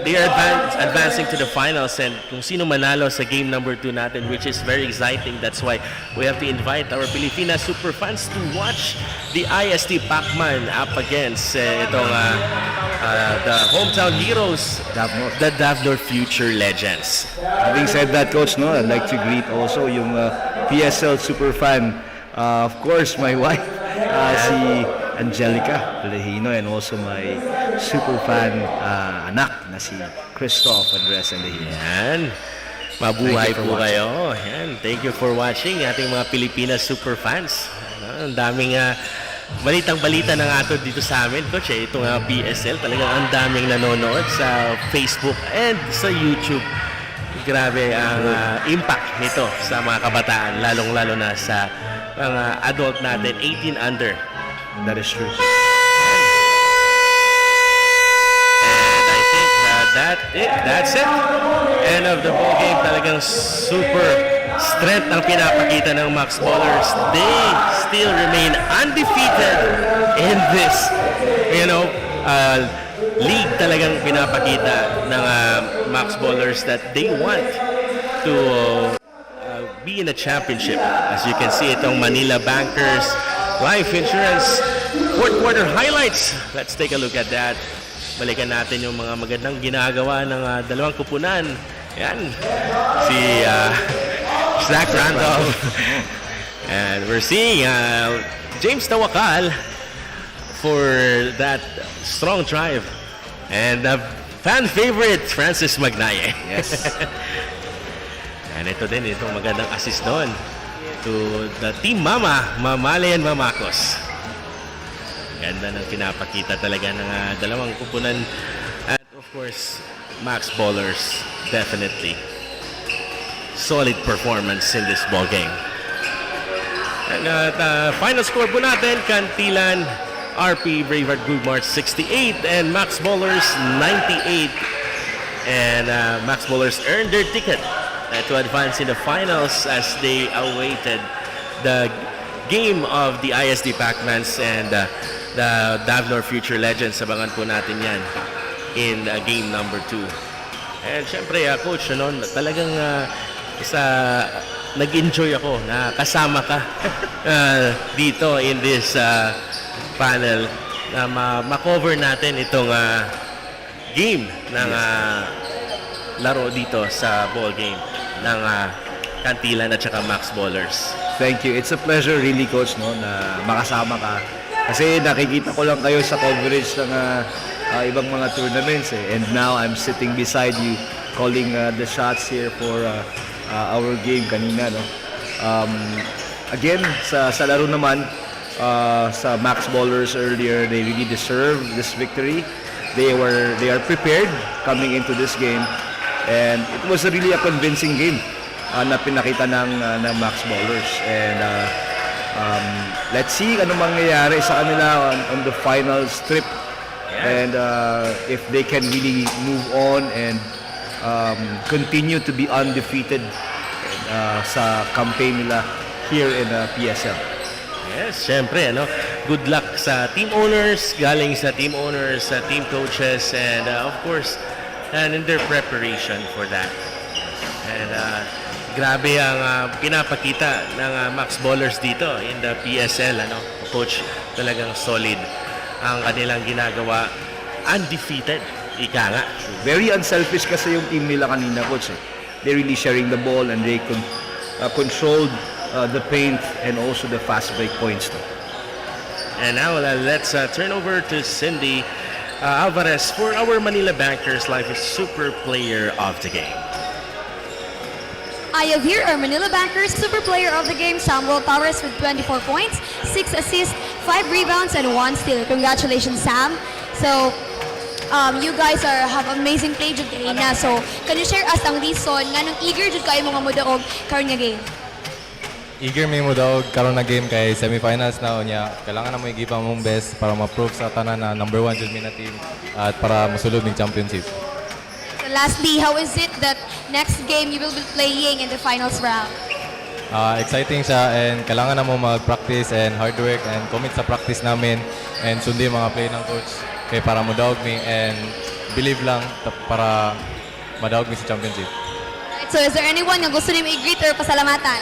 they are advancing to the finals, and kung sino manalo sa game number 2 natin, which is very exciting. That's why we have to invite our Pilipinas super fans to watch the IST Pacman up against itong the hometown heroes, the Davao Future Legends. Having said that, coach, I'd like to greet also yung PSL super fan, of course, my wife, si Angelica Lehino, and also my super fan anak na si Christoph Andres Lehino. Yan. Mabuhay po kayo. Yan. Thank you for watching ating mga Pilipinas super fans. Ang daming balitang-balita na nga dito sa amin, coach. Itong PSL, talagang ang daming nanonood sa Facebook and sa YouTube. Grabe ang impact nito sa mga kabataan, lalong-lalo na sa mga adult natin, 18 under. That is true. And I think that's it. End of the ball game. Talagang super strength ang pinapakita ng Max Bowlers. They still remain undefeated in this, league. Talagang pinapakita ng Max Bowlers that they want to be in a championship. As you can see, itong Manila Bankers Life Insurance fourth quarter highlights. Let's take a look at that. Balikan natin yung mga magandang ginagawa ng dalawang kupunan. Yan. Si Zach Randolph. And we're seeing James Tawakal for that strong drive. And fan favorite, Francis Magnaye. Yes. And ito din, itong magandang assist doon to the team mama, Mamalayan Mamakos. Ganda ng pinapakita talaga ng dalawang kupunan. And of course, Max Ballers, definitely. Solid performance in this ball game. And final score po natin, Cantilan, RP Braveheart-Gugmart 68 and Max Ballers 98. And Max Ballers earned their ticket to advance in the finals as they awaited the game of the ISD Pac-Mans and the Davao Future Legends. Abangan po natin yan in game number 2. And syempre, Coach, talagang nag-enjoy ako na kasama ka dito in this panel na ma-cover natin itong game ng laro dito sa ball game ng Cantilan at saka Max Ballers. Thank you. It's a pleasure really, Coach, na makasama ka. Kasi nakikita ko lang kayo sa coverage ng ibang mga tournaments. And now I'm sitting beside you calling the shots here for our game kanina. Again, sa laro naman, sa Max Ballers earlier, they really deserve this victory. They are prepared coming into this game. And it was really a convincing game na pinakita ng Max Ballers. And let's see ano mangyayari sa kanila on the final strip. And if they can really move on and continue to be undefeated sa campaign nila here in PSL. Yes, syempre, good luck sa team owners, galing sa team owners, sa team coaches, and of course, and in their preparation for that. And grabe ang pinapakita ng Max Ballers dito in the PSL. Coach, talagang solid ang kanilang ginagawa. Undefeated, ika nga. Very unselfish kasi yung team nila kanina, Coach. They're really sharing the ball and they controlled the paint and also the fast break points. And now let's turn over to Cindy Alvarez for our Manila Bankers Life Super Player of the Game. I have here our Manila Bankers Super Player of the Game, Samuel Torres with 24 points, 6 assists, 5 rebounds, and 1 steal. Congratulations, Sam. So, you guys have amazing play jud kay na. So, can you share us ang reason nga nung eager jud kayo mga mudaog karon nga game? Eager may mo daw karon na game kay semifinals na unya. Kailangan na mo i-give ang mong best para ma-prove sa tanan na number 1 jud mi na team at para mosulod ning championship. So lastly, how is it that next game you will be playing in the finals round? Exciting siya and kailangan na mo mag-practice and hard work and commit sa practice namin and sundin mga play ng coach kay para mo daog mi and believe lang para madaog mi sa championship. Right, so is there anyone nga gusto niyo i-greet or pasalamatan?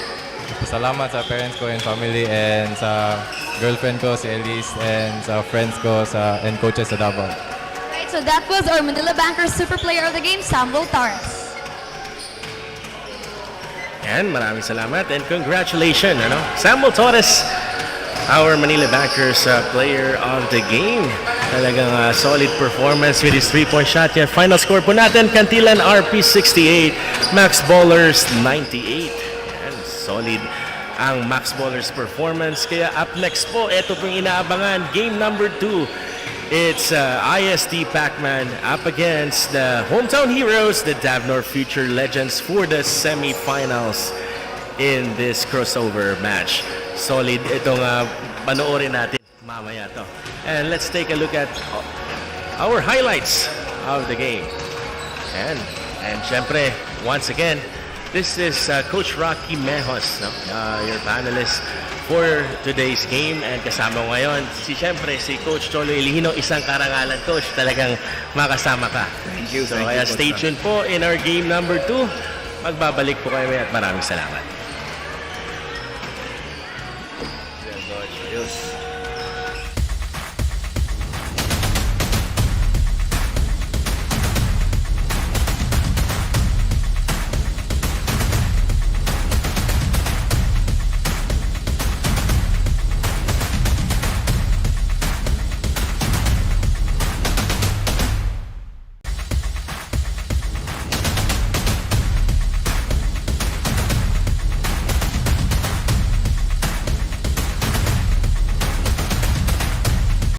Salamat sa parents ko and family and sa girlfriend ko si Elise and sa friends ko and coaches sa Davao. Right, so that was our Manila Bankers Super Player of the Game, Samuel Torres. And maraming salamat and congratulations, Samuel Torres, our Manila Bankers Player of the Game. Talagang solid performance with his 3-point shot. Yan, final score po natin, Cantilan RP 68, Max Ballers 98. Solid ang Max Ballers performance. Kaya up next po, ito pong inaabangan, game number 2. It's ISD Pac-Man up against the hometown heroes, the Davao Future Legends for the semifinals in this crossover match. Solid itong panoorin natin mamaya to. And let's take a look at our highlights of the game. And syempre, once again, this is Coach Rocky Mejos, your panelist for today's game. And kasama ngayon, siyempre, si Coach Cholo Ilihino, isang karangalan, Coach. Talagang makasama ka. Thank you. So, kaya stay tuned po in our game number 2. Magbabalik po kayo at maraming salamat. Yes, Coach. Ayos.